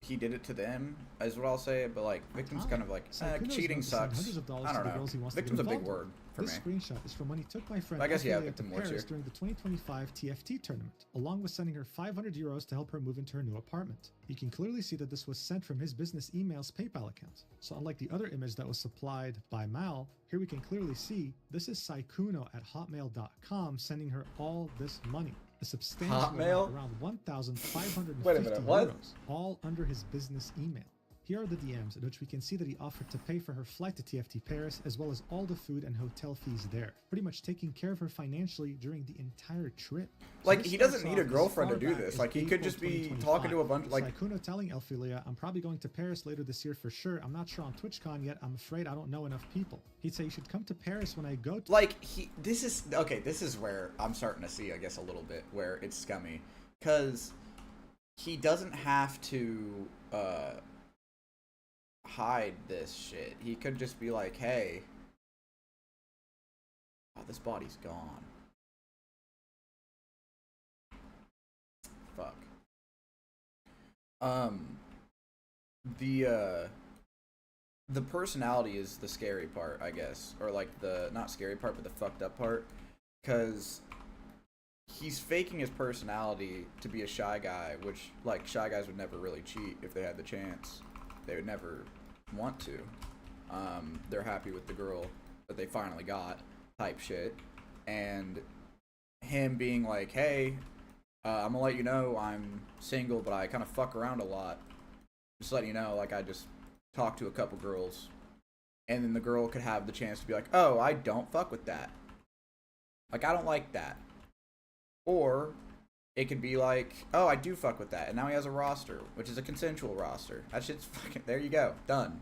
he did it to them, is what I'll say, but like, victim's kind of like, cheating sucks. I don't know. Victim's a big word for me. This screenshot is from when he took my friend I guess, yeah, Elphilia to victim works Paris here. during the 2025 TFT tournament, along with sending her 500 euros to help her move into her new apartment. You can clearly see that this was sent from his business email's PayPal account. So unlike the other image that was supplied by Mal, here we can clearly see this is Saikuno at hotmail.com sending her all this money. A substantial Hotmail? amount, around 1,550 Wait a minute, what? euros, all under his business email. Here are the DMs in which we can see that he offered to pay for her flight to TFT Paris, as well as all the food and hotel fees there, pretty much taking care of her financially during the entire trip. So Like, this he doesn't starts need a off as girlfriend to far do back this. as Like, he could April just be 2025. talking to a bunch, like... Saikuno telling Elphilia, "I'm probably going to Paris later this year for sure. I'm not sure on TwitchCon yet. I'm afraid I don't know enough people." He'd say, "You should come to Paris when I go to..." Like, this is... Okay, this is where I'm starting to see, I guess, a little bit where it's scummy. Because he doesn't have to, hide this shit. He could just be like, "Hey, oh, this body's gone. Fuck. The personality is the scary part, I guess, or like the not scary part, but the fucked up part, because he's faking his personality to be a shy guy, which, like, shy guys would never really cheat if they had the chance. They would never want to. They're happy with the girl that they finally got, type shit. And him being like, "Hey, I'm gonna let you know I'm single, but I kind of fuck around a lot. Just letting you know, like, I just talked to a couple girls." And then the girl could have the chance to be like, "Oh, I don't fuck with that. Like, I don't like that." Or it could be like, "Oh, I do fuck with that." And now he has a roster, which is a consensual roster. That shit's fucking... There you go. Done.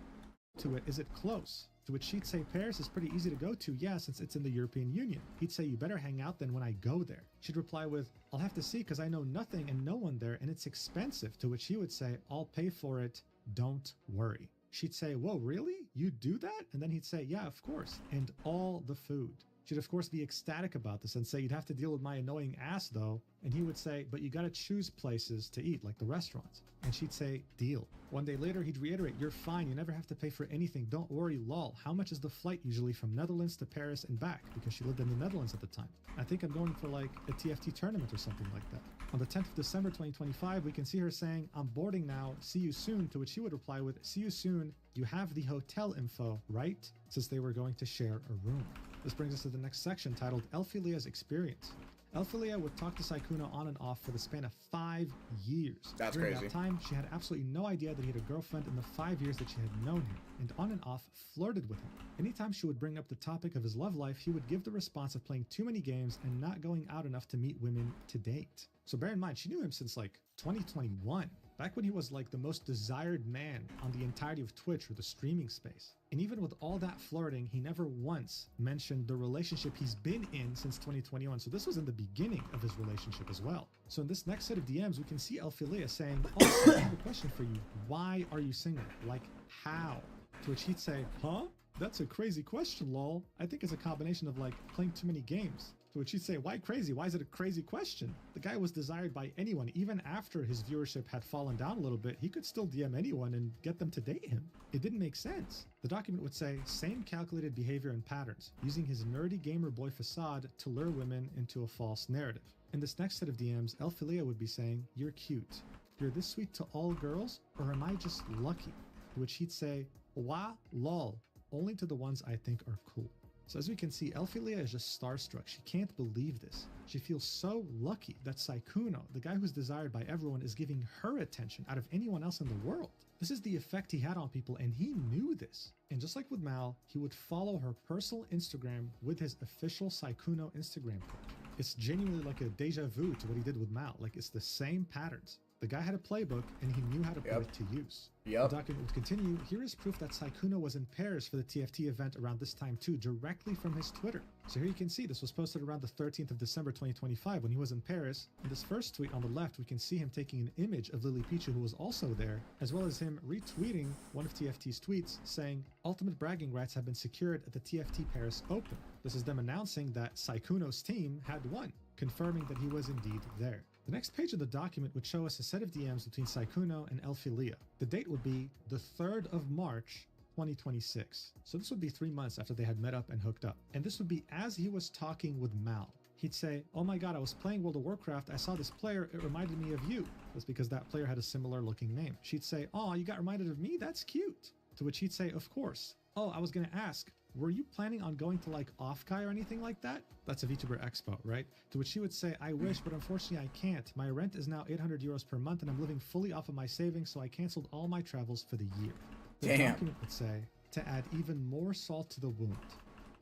To it, "Is it close?" To which she'd say, "Paris is pretty easy to go to, yeah, since it's in the European Union." He'd say, "You better hang out then when I go there." She'd reply with, "I'll have to see because I know nothing and no one there and it's expensive." To which he would say, "I'll pay for it, don't worry." She'd say, "Whoa, really? You do that?" And then he'd say, "Yeah, of course. And all the food." She'd of course be ecstatic about this and say, "You'd have to deal with my annoying ass though." And he would say, "But you gotta choose places to eat, like the restaurants." And she'd say, "Deal." One day later, he'd reiterate, "You're fine, you never have to pay for anything, don't worry, lol. How much is the flight usually from Netherlands to Paris and back?" Because she lived in the Netherlands at the time. "I think I'm going for like a TFT tournament or something like that." On the 10th of December 2025, we can see her saying, "I'm boarding now, see you soon," to which he would reply with, "See you soon, you have the hotel info, right?" Since they were going to share a room. This brings us to the next section titled Elphilia's Experience. Elphilia would talk to Saikuno on and off for the span of 5 years. That's During crazy. that time, she had absolutely no idea that he had a girlfriend in the 5 years that she had known him, and on and off flirted with him. Anytime she would bring up the topic of his love life, he would give the response of playing too many games and not going out enough to meet women to date. So bear in mind, she knew him since like 2021. back when he was like the most desired man on the entirety of Twitch or the streaming space. And even with all that flirting, he never once mentioned the relationship he's been in since 2021. So this was in the beginning of his relationship as well. So in this next set of DMs, we can see Elphilia saying, "Also, I have a question for you. Why are you single? Like, how?" To which he'd say, "Huh? That's a crazy question, lol. I think it's a combination of like playing too many games." To which he'd say, "Why crazy? Why is it a crazy question? The guy was desired by anyone. Even after his viewership had fallen down a little bit, he could still DM anyone and get them to date him. It didn't make sense." The document would say, "Same calculated behavior and patterns, using his nerdy gamer boy facade to lure women into a false narrative." In this next set of DMs, Elphilia would be saying, "You're cute. You're this sweet to all girls, or am I just lucky?" To which he'd say, "Wah, lol, only to the ones I think are cool." So as we can see, Elphilia is just starstruck. She can't believe this. She feels so lucky that Saikuno, the guy who's desired by everyone, is giving her attention out of anyone else in the world. This is the effect he had on people, and he knew this. And just like with Mal, he would follow her personal Instagram with his official Saikuno Instagram page. It's genuinely like a deja vu to what he did with Mal. Like, it's the same patterns. The guy had a playbook, and he knew how to put it to use. The document would continue. Here is proof that Saikuno was in Paris for the TFT event around this time too, directly from his Twitter. So here you can see this was posted around the 13th of December 2025 when he was in Paris. In this first tweet on the left, we can see him taking an image of Lily Pichu, who was also there, as well as him retweeting one of TFT's tweets saying, "Ultimate bragging rights have been secured at the TFT Paris Open." This is them announcing that Saikuno's team had won, confirming that he was indeed there. The next page of the document would show us a set of DMs between Saikuno and Elphilia. The date would be the 3rd of March, 2026. So this would be 3 months after they had met up and hooked up. And this would be as he was talking with Mal. He'd say, "Oh my god, I was playing World of Warcraft. I saw this player. It reminded me of you." That's because that player had a similar looking name. She'd say, "Oh, you got reminded of me? That's cute." To which he'd say, "Of course. Oh, I was going to ask, were you planning on going to like Offkai or anything like that?" That's a VTuber Expo, right? To which she would say, "I wish, but unfortunately I can't. My rent is now 800 euros per month and I'm living fully off of my savings, so I canceled all my travels for the year." The document would say, to add even more salt to the wound,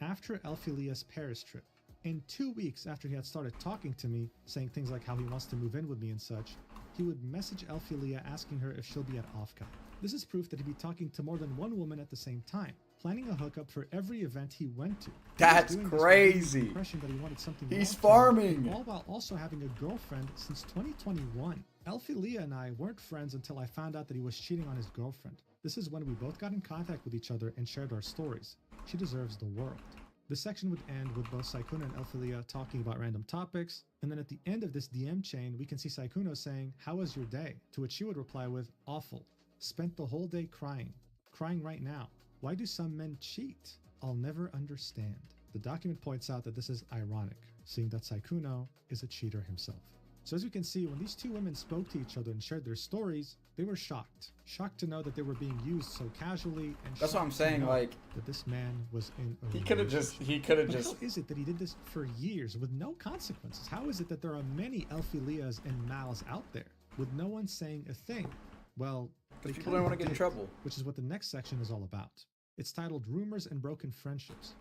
after Elphilia's Paris trip, and 2 weeks after he had started talking to me, saying things like how he wants to move in with me and such, he would message Elphilia asking her if she'll be at Offkai. This is proof that he'd be talking to more than one woman at the same time, planning a hookup for every event he went to. That's crazy. The impression that he wanted something He's farming. all while also having a girlfriend since 2021. Elphilia and I weren't friends until I found out that he was cheating on his girlfriend. This is when we both got in contact with each other and shared our stories. She deserves the world. This section would end with both Saikuno and Elphilia talking about random topics, and then at the end of this DM chain, we can see Saikuno saying, "How was your day?" To which she would reply with, "Awful. Spent the whole day crying. Crying right now. Why do some men cheat? I'll never understand." The document points out that this is ironic, seeing that Saikuno is a cheater himself. So as you can see, when these two women spoke to each other and shared their stories, they were shocked. Shocked to know that they were being used so casually, and that's what I'm saying, like, that this man was in a he could have just How is it that he did this for years with no consequences? How is it that there are many Elphilias and Mals out there with no one saying a thing? Well, because people don't want to get in trouble. Which is what the next section is all about. It's titled Rumors and Broken Friendships.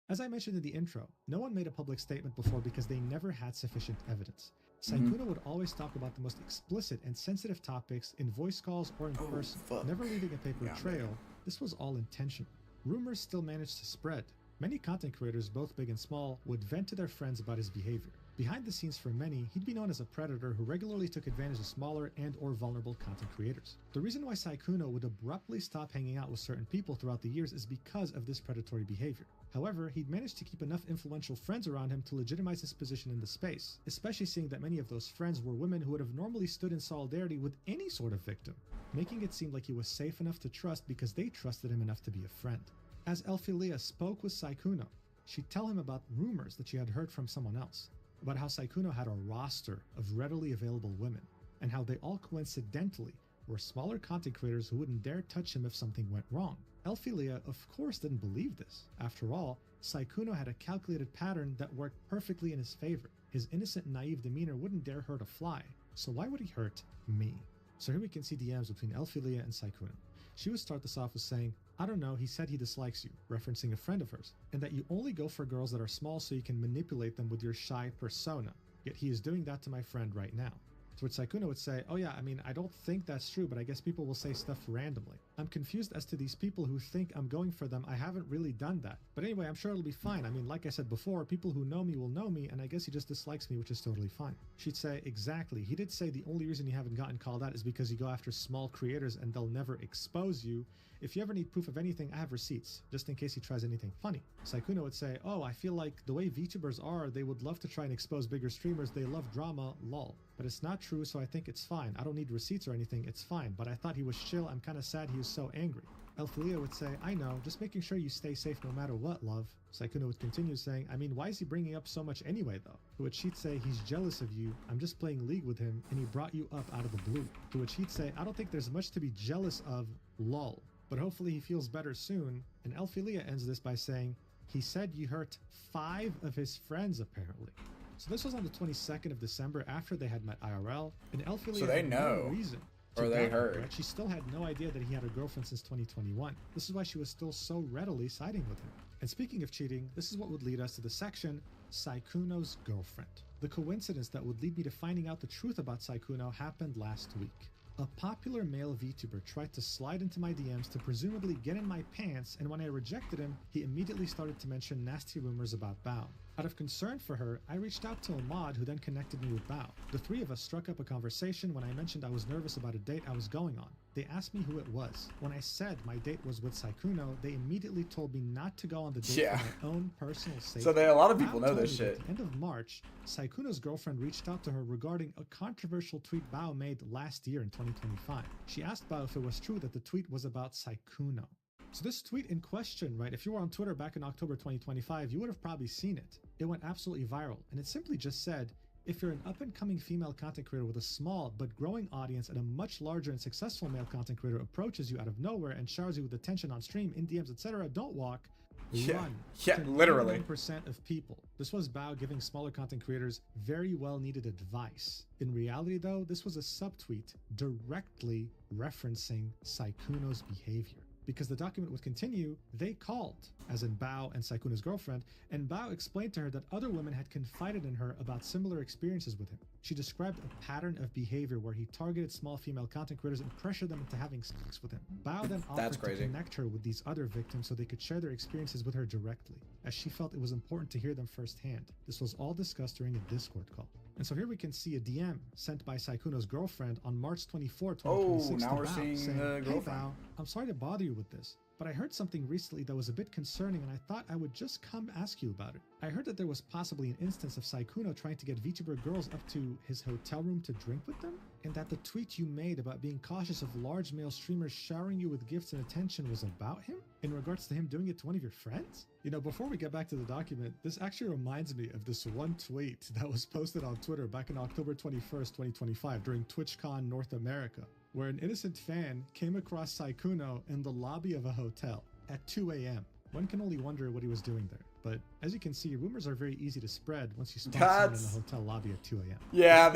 As I mentioned in the intro, no one made a public statement before because they never had sufficient evidence. Saikuno would always talk about the most explicit and sensitive topics in voice calls or in person, never leaving a paper trail. This was all intentional. Rumors still managed to spread. Many content creators, both big and small, would vent to their friends about his behavior. Behind the scenes for many, he'd be known as a predator who regularly took advantage of smaller and or vulnerable content creators. The reason why Saikuno would abruptly stop hanging out with certain people throughout the years is because of this predatory behavior. However, he'd managed to keep enough influential friends around him to legitimize his position in the space, especially seeing that many of those friends were women who would have normally stood in solidarity with any sort of victim, making it seem like he was safe enough to trust because they trusted him enough to be a friend. As Elphilia spoke with Saikuno, she'd tell him about rumors that she had heard from someone else, about how Saikuno had a roster of readily available women, and how they all coincidentally were smaller content creators who wouldn't dare touch him if something went wrong. Elphilia, of course, didn't believe this. After all, Saikuno had a calculated pattern that worked perfectly in his favor. His innocent, naive demeanor wouldn't dare hurt a fly, so why would he hurt me? So here we can see DMs between Elphilia and Saikuno. She would start this off with saying, "I don't know, he said he dislikes you," referencing a friend of hers, and that you only go for girls that are small so you can manipulate them with your shy persona. Yet he is doing that to my friend right now. To which Saikuno would say, oh yeah, I mean, I don't think that's true, but I guess people will say stuff randomly. I'm confused as to these people who think I'm going for them. I haven't really done that. But anyway, I'm sure it'll be fine. I mean, like I said before, people who know me will know me, and I guess he just dislikes me, which is totally fine. She'd say, exactly. He did say the only reason you haven't gotten called out is because you go after small creators and they'll never expose you. If you ever need proof of anything, I have receipts, just in case he tries anything funny. Saikuno would say, oh, I feel like the way VTubers are, they would love to try and expose bigger streamers. They love drama, lol. But it's not true, so I think it's fine. I don't need receipts or anything, it's fine. But I thought he was chill. I'm kind of sad he was so angry. Elphilia would say, I know, just making sure you stay safe no matter what, love. Saikuno would continue saying, I mean, why is he bringing up so much anyway, though? To which she'd say, he's jealous of you. I'm just playing League with him, and he brought you up out of the blue. To which he'd say, I don't think there's much to be jealous of, lol. But hopefully he feels better soon. And Elphilia ends this by saying, he said you hurt 5 of his friends, apparently. So this was on the 22nd of December after they had met IRL, and Elphilia had no reason. Or they heard. She still had no idea that he had a girlfriend since 2021. This is why she was still so readily siding with him. And speaking of cheating, this is what would lead us to the section, Saikuno's girlfriend. The coincidence that would lead me to finding out the truth about Saikuno happened last week. A popular male VTuber tried to slide into my DMs to presumably get in my pants, and when I rejected him, he immediately started to mention nasty rumors about Bao. Out of concern for her, I reached out to a mod who then connected me with Bao. The 3 of us struck up a conversation when I mentioned I was nervous about a date I was going on. They asked me who it was. When I said my date was with Saikuno, they immediately told me not to go on the date for my own personal safety. So a lot of people know this shit. At the end of March, Saikuno's girlfriend reached out to her regarding a controversial tweet Bao made last year in 2025. She asked Bao if it was true that the tweet was about Saikuno. So this tweet in question, right, if you were on Twitter back in October 2025, you would have probably seen it. It went absolutely viral, and it simply just said, if you're an up-and-coming female content creator with a small but growing audience and a much larger and successful male content creator approaches you out of nowhere and showers you with attention on stream, in DMs, etc., don't walk, run. Yeah, literally. 99% of people. This was Bao giving smaller content creators very well-needed advice. In reality, though, this was a subtweet directly referencing Saikuno's behavior. Because the document would continue, they called, as in Bao and Saikuno's girlfriend, and Bao explained to her that other women had confided in her about similar experiences with him. She described a pattern of behavior where he targeted small female content creators and pressured them into having sex with him. Bao then offered to connect her with these other victims so they could share their experiences with her directly, as she felt it was important to hear them firsthand. This was all discussed during a Discord call. And so here we can see a DM sent by Saikuno's girlfriend on March 24, 2026 now to we're Bao, seeing saying, the girlfriend. Hey Bao, I'm sorry to bother you with this, but I heard something recently that was a bit concerning and I thought I would just come ask you about it. I heard that there was possibly an instance of Saikuno trying to get VTuber girls up to his hotel room to drink with them, and that the tweet you made about being cautious of large male streamers showering you with gifts and attention was about him, in regards to him doing it to one of your friends? You know, before we get back to the document, this actually reminds me of this one tweet that was posted on Twitter back in October 21st, 2025 during TwitchCon North America, where an innocent fan came across Saikuno in the lobby of a hotel at 2 a.m. One can only wonder what he was doing there. But as you can see, rumors are very easy to spread once you spot someone in a hotel lobby at 2 a.m. Yeah,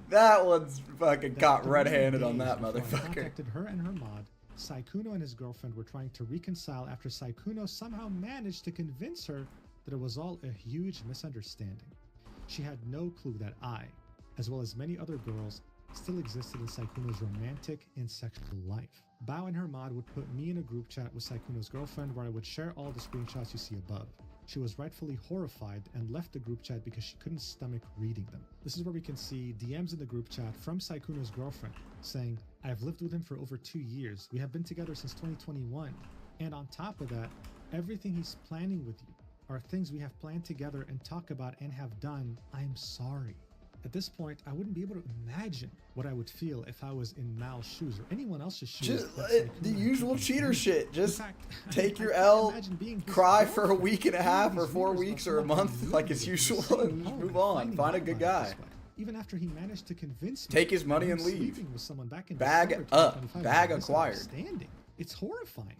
that one's fucking caught red-handed on that motherfucker. I contacted her and her mod. Saikuno and his girlfriend were trying to reconcile after Saikuno somehow managed to convince her that it was all a huge misunderstanding. She had no clue that I, as well as many other girls, still existed in Saikuno's romantic and sexual life. Bao and her mod would put me in a group chat with Saikuno's girlfriend where I would share all the screenshots you see above. She was rightfully horrified and left the group chat because she couldn't stomach reading them. This is where we can see DMs in the group chat from Saikuno's girlfriend saying, I've lived with him for over 2 years. We have been together since 2021. And on top of that, everything he's planning with you are things we have planned together and talk about and have done. I'm sorry. At this point, I wouldn't be able to imagine what I would feel if I was in Mal's shoes or anyone else's shoes. Just the usual cheater shit. Just take your L, cry for a week and a half or 4 weeks or a month like it's usual, and move on. Find a good guy. Even after he managed to convince me, take his money and leave. With someone back in Bag up. Bag acquired. It's horrifying.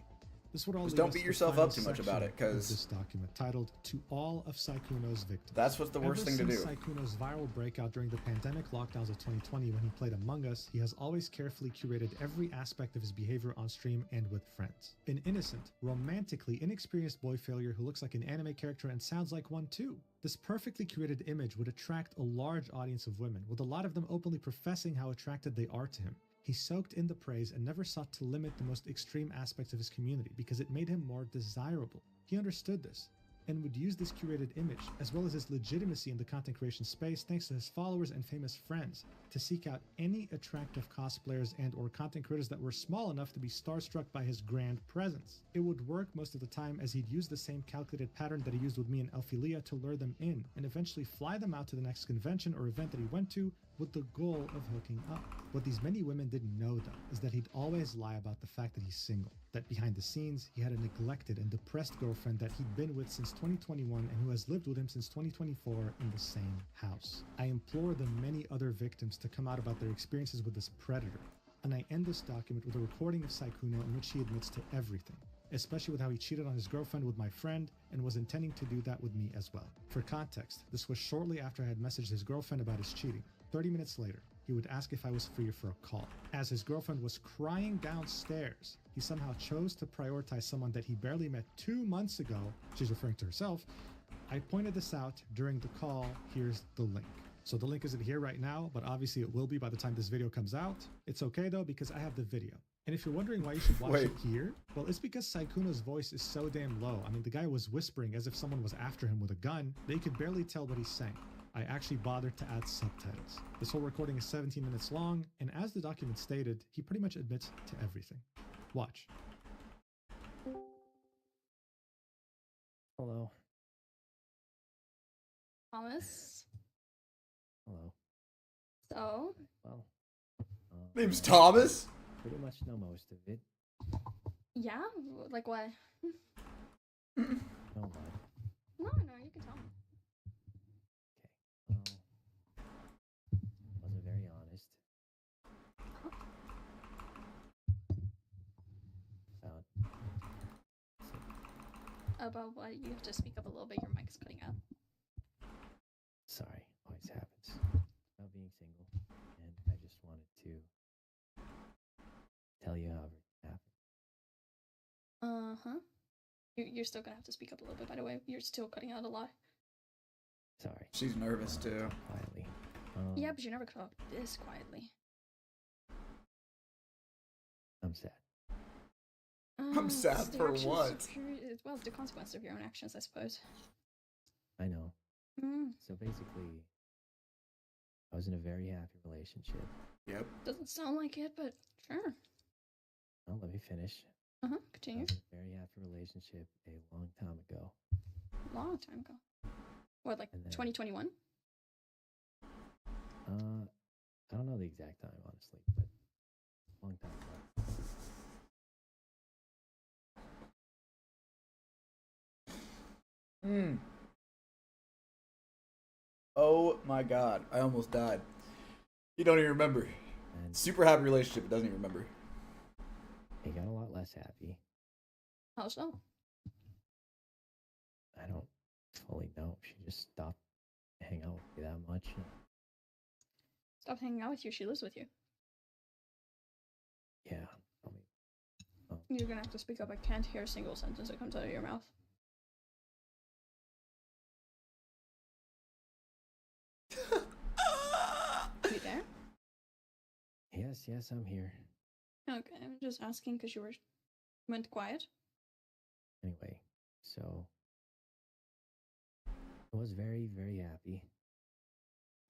This would all Just lead don't us beat to the yourself final up too much section about it, of 'cause this document titled "To All of Saikuno's Victims." that's what's the worst thing to do. Ever since Saikuno's viral breakout during the pandemic lockdowns of 2020 when he played Among Us, he has always carefully curated every aspect of his behavior on stream and with friends. An innocent, romantically inexperienced boy failure who looks like an anime character and sounds like one too. This perfectly curated image would attract a large audience of women, with a lot of them openly professing how attracted they are to him. He soaked in the praise and never sought to limit the most extreme aspects of his community because it made him more desirable. He understood this and would use this curated image, as well as his legitimacy in the content creation space thanks to his followers and famous friends, to seek out any attractive cosplayers and or content creators that were small enough to be starstruck by his grand presence. It would work most of the time, as he'd use the same calculated pattern that he used with me and Elphilia to lure them in, and eventually fly them out to the next convention or event that he went to with the goal of hooking up. What these many women didn't know, though, is that he'd always lie about the fact that he's single, that behind the scenes, he had a neglected and depressed girlfriend that he'd been with since 2021 and who has lived with him since 2024 in the same house. I implore the many other victims to come out about their experiences with this predator, and I end this document with a recording of Saikuno in which he admits to everything, especially with how he cheated on his girlfriend with my friend and was intending to do that with me as well. For context, this was shortly after I had messaged his girlfriend about his cheating. 30 minutes later, he would ask if I was free for a call. As his girlfriend was crying downstairs, he somehow chose to prioritize someone that he barely met 2 months ago. She's referring to herself. I pointed this out during the call. Here's the link. So the link isn't here right now, but obviously it will be by the time this video comes out. It's okay though, because I have the video. And if you're wondering why you should watch it here, well, it's because Saikuno's voice is so damn low. I mean, the guy was whispering as if someone was after him with a gun. They could barely tell what he's saying. I actually bothered to add subtitles. This whole recording is 17 minutes long, and as the document stated, he pretty much admits to everything. Watch. Hello. Thomas. Hello. So, Well, Name's I Thomas? pretty much know most of it. yeah, like what? No lie. No, you can tell me. Well, wasn't very honest. About what? You have to speak up a little bit. Your mic's cutting out. Sorry, always happens. About being single, and I just wanted to tell you how everything happened. Uh-huh. You're still gonna have to speak up a little bit, by the way. You're still cutting out a lot. Sorry. She's nervous too. Quietly. Yeah, but you never talk this quietly. I'm sad. I'm sad it's the for actions what? of well, the consequence of your own actions, I suppose. I know. Mm, So basically, I was in a very happy relationship. Yep. doesn't sound like it, but sure. Well, let me finish. I Continue. was in a very happy relationship a long time ago. Long time ago. What, like And then- 2021? I don't know the exact time, honestly, but a long time ago. Oh my god, I almost died. You don't even remember. And Super happy relationship, it doesn't even remember. it got a lot less happy. How so? I don't fully know. She just stopped hanging out with me that much. Stop hanging out with you. She lives with you. Yeah, I mean, You're gonna have to speak up. I can't hear a single sentence that comes out of your mouth. You there? yes, I'm here. Okay, I'm just asking because you went quiet. Anyway, so I was very, very happy,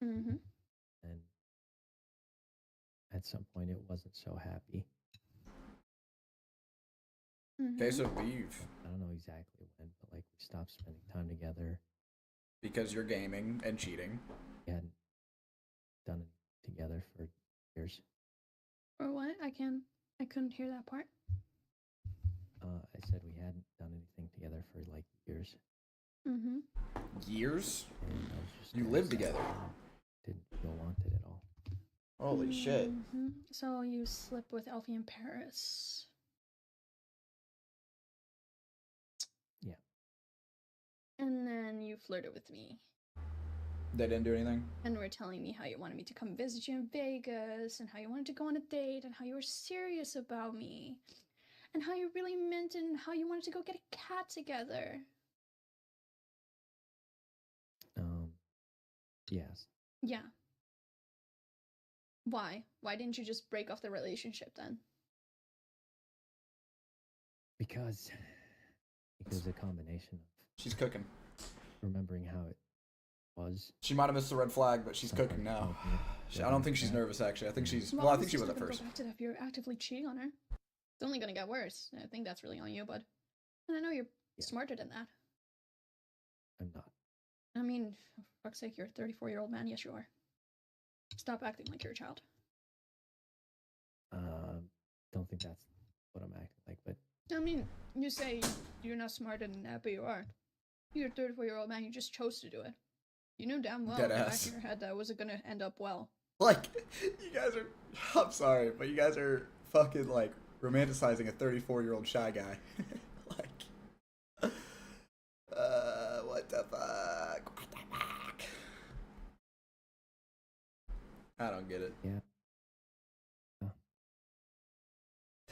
Mm-hmm. and at some point it wasn't so happy. Okay, so leave. I don't know exactly when, but like we stopped spending time together. Because you're gaming and cheating. We hadn't done it together for years. Or what? I couldn't hear that part. I said we hadn't done anything together for like years. Mm-hmm. Years? And I was just You kinda live sad together. and didn't feel wanted at all. Holy shit. Mm-hmm. So you slept with Elfie in Paris. And then you flirted with me. They didn't do anything? And were telling me how you wanted me to come visit you in Vegas, and how you wanted to go on a date, and how you were serious about me, and how you really meant it, and how you wanted to go get a cat together. Yes. Yeah. Why? Why didn't you just break off the relationship then? Because a combination of She's cooking. remembering how it was. She might have missed the red flag, but she's cooking now. I don't think she's nervous, actually. I think she's... Well, I think she was at first. Go back to that if you're actively cheating on her. It's only gonna get worse. I think that's really on you, bud. And I know you're smarter than that. I'm not. I mean, for fuck's sake, you're a 34-year-old man. Yes, you are. Stop acting like you're a child. Don't think that's what I'm acting like, but... I mean, you say you're not smarter than that, but you are. You're a 34-year-old man. You just chose to do it. You knew damn well in the back of your head that wasn't gonna end up well. Like, you guys are... I'm sorry, but you guys are fucking, like, romanticizing a 34-year-old shy guy. Like... what the fuck? What the fuck? I don't get it. Yeah.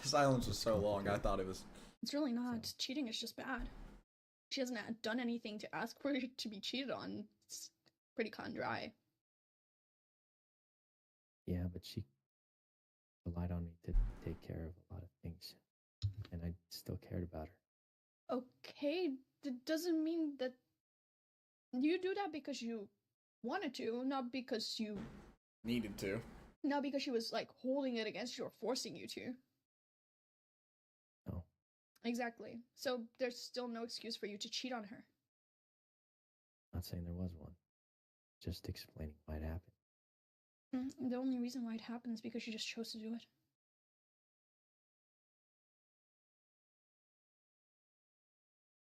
The silence was so long, I thought it was... It's really not. Cheating is just bad. She hasn't done anything to ask for you to be cheated on. It's pretty cut and dry. Yeah, but she relied on me to take care of a lot of things. And I still cared about her. Okay, that doesn't mean that you do that because you wanted to, not because you... Needed to. Not because she was, like, holding it against you or forcing you to. No. Exactly. So there's still no excuse for you to cheat on her. Not saying there was one. Just explaining why it happened. The only reason why it happened is because you just chose to do it.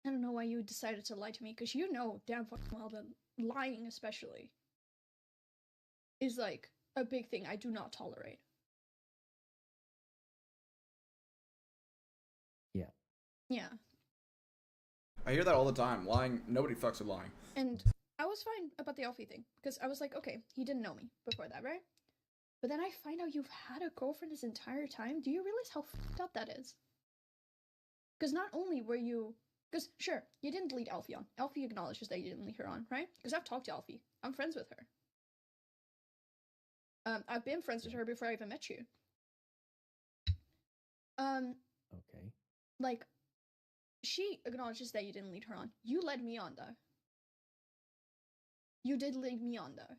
I don't know why you decided to lie to me, because you know damn fucking well that lying especially is like a big thing I do not tolerate. Yeah. Yeah. I hear that all the time. Lying, nobody fucks with lying. And I was fine about the Alfie thing, because I was like, okay, he didn't know me before that, right? But then I find out you've had a girlfriend this entire time. Do you realize how fucked up that is? Because not only were you... Because, sure, you didn't lead Alfie on. Alfie acknowledges that you didn't lead her on, right? Because I've talked to Alfie. I'm friends with her. I've been friends with her before I even met you. Okay. Like, she acknowledges that you didn't lead her on. You led me on, though. You did lead me on, though.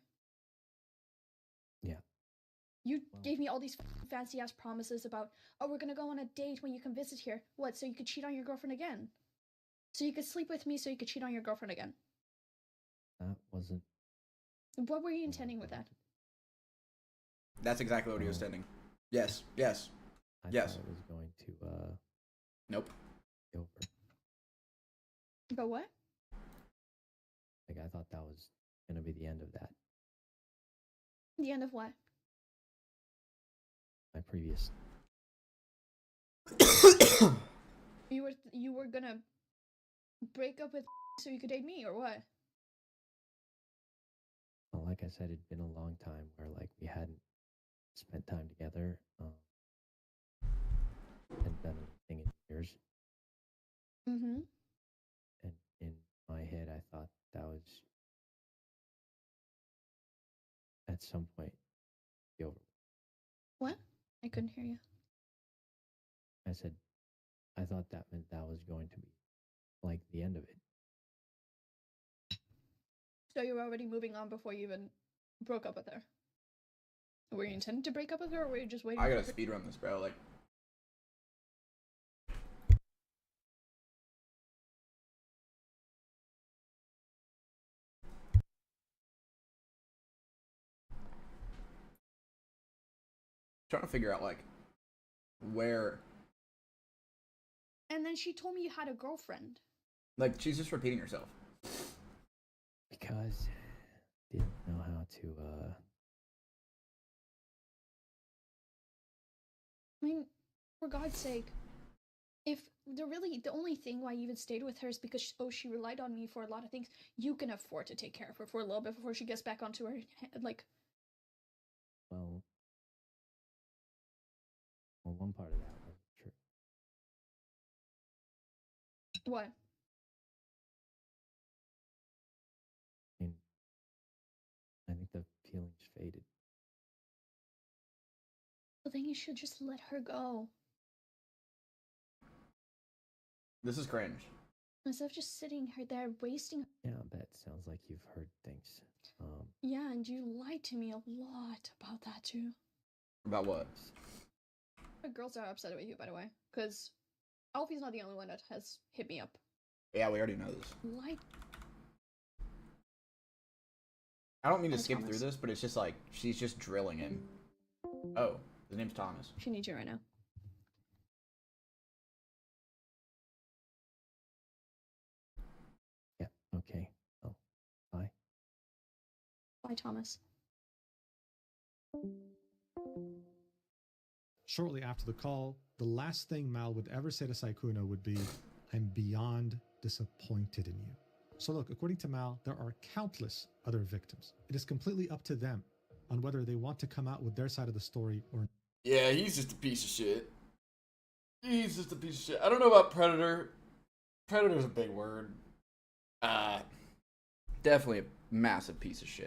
Yeah. You gave me all these fancy-ass promises about, oh, we're gonna go on a date when you come visit here. What, so you could cheat on your girlfriend again? So you could sleep with me so you could cheat on your girlfriend again? That wasn't... What were you intending with that? That's exactly what he was intending. Yes, yes, I yes. thought it was going to, Nope. be over. But what? Like, I thought that was gonna be the end of that. The end of what? My previous... You were gonna break up with so you could date me, or what? Well, like I said, it'd been a long time where, like, we hadn't spent time together. Hadn't done anything in years. Mm-hmm. And in my head, I thought that was, at some point, be over. What? I couldn't hear you. I said, I thought that meant that was going to be, like, the end of it. So you were already moving on before you even broke up with her? Were you intending to break up with her, or were you just waiting I for gotta her? speedrun this, bro. Like, trying to figure out, like, where... And then she told me you had a girlfriend. Like, she's just repeating herself. Because didn't know how to, I mean, for God's sake, if the only thing why you even stayed with her is because she relied on me for a lot of things, you can afford to take care of her for a little bit before she gets back onto her like. Well, one part of that was true. What? I mean, I think the feelings faded. Well, then you should just let her go. This is cringe. Instead of just sitting her there wasting. Yeah, that sounds like you've heard things. Yeah, and you lied to me a lot about that too. About what? The girls are upset with you, by the way, because Alfie's not the only one that has hit me up. Yeah, we already know this. Lied. I don't mean to skip Thomas. through this, but it's just like she's just drilling him. Oh, his name's Thomas. She needs you right now. Yeah, okay. Oh, bye. Bye, Thomas. Shortly after the call, the last thing Mal would ever say to Saikuno would be, "I'm beyond disappointed in you." So look, according to Mal, there are countless other victims. It is completely up to them on whether they want to come out with their side of the story or not. Yeah, he's just a piece of shit. He's just a piece of shit. I don't know about Predator. Predator's a big word. Definitely a massive piece of shit.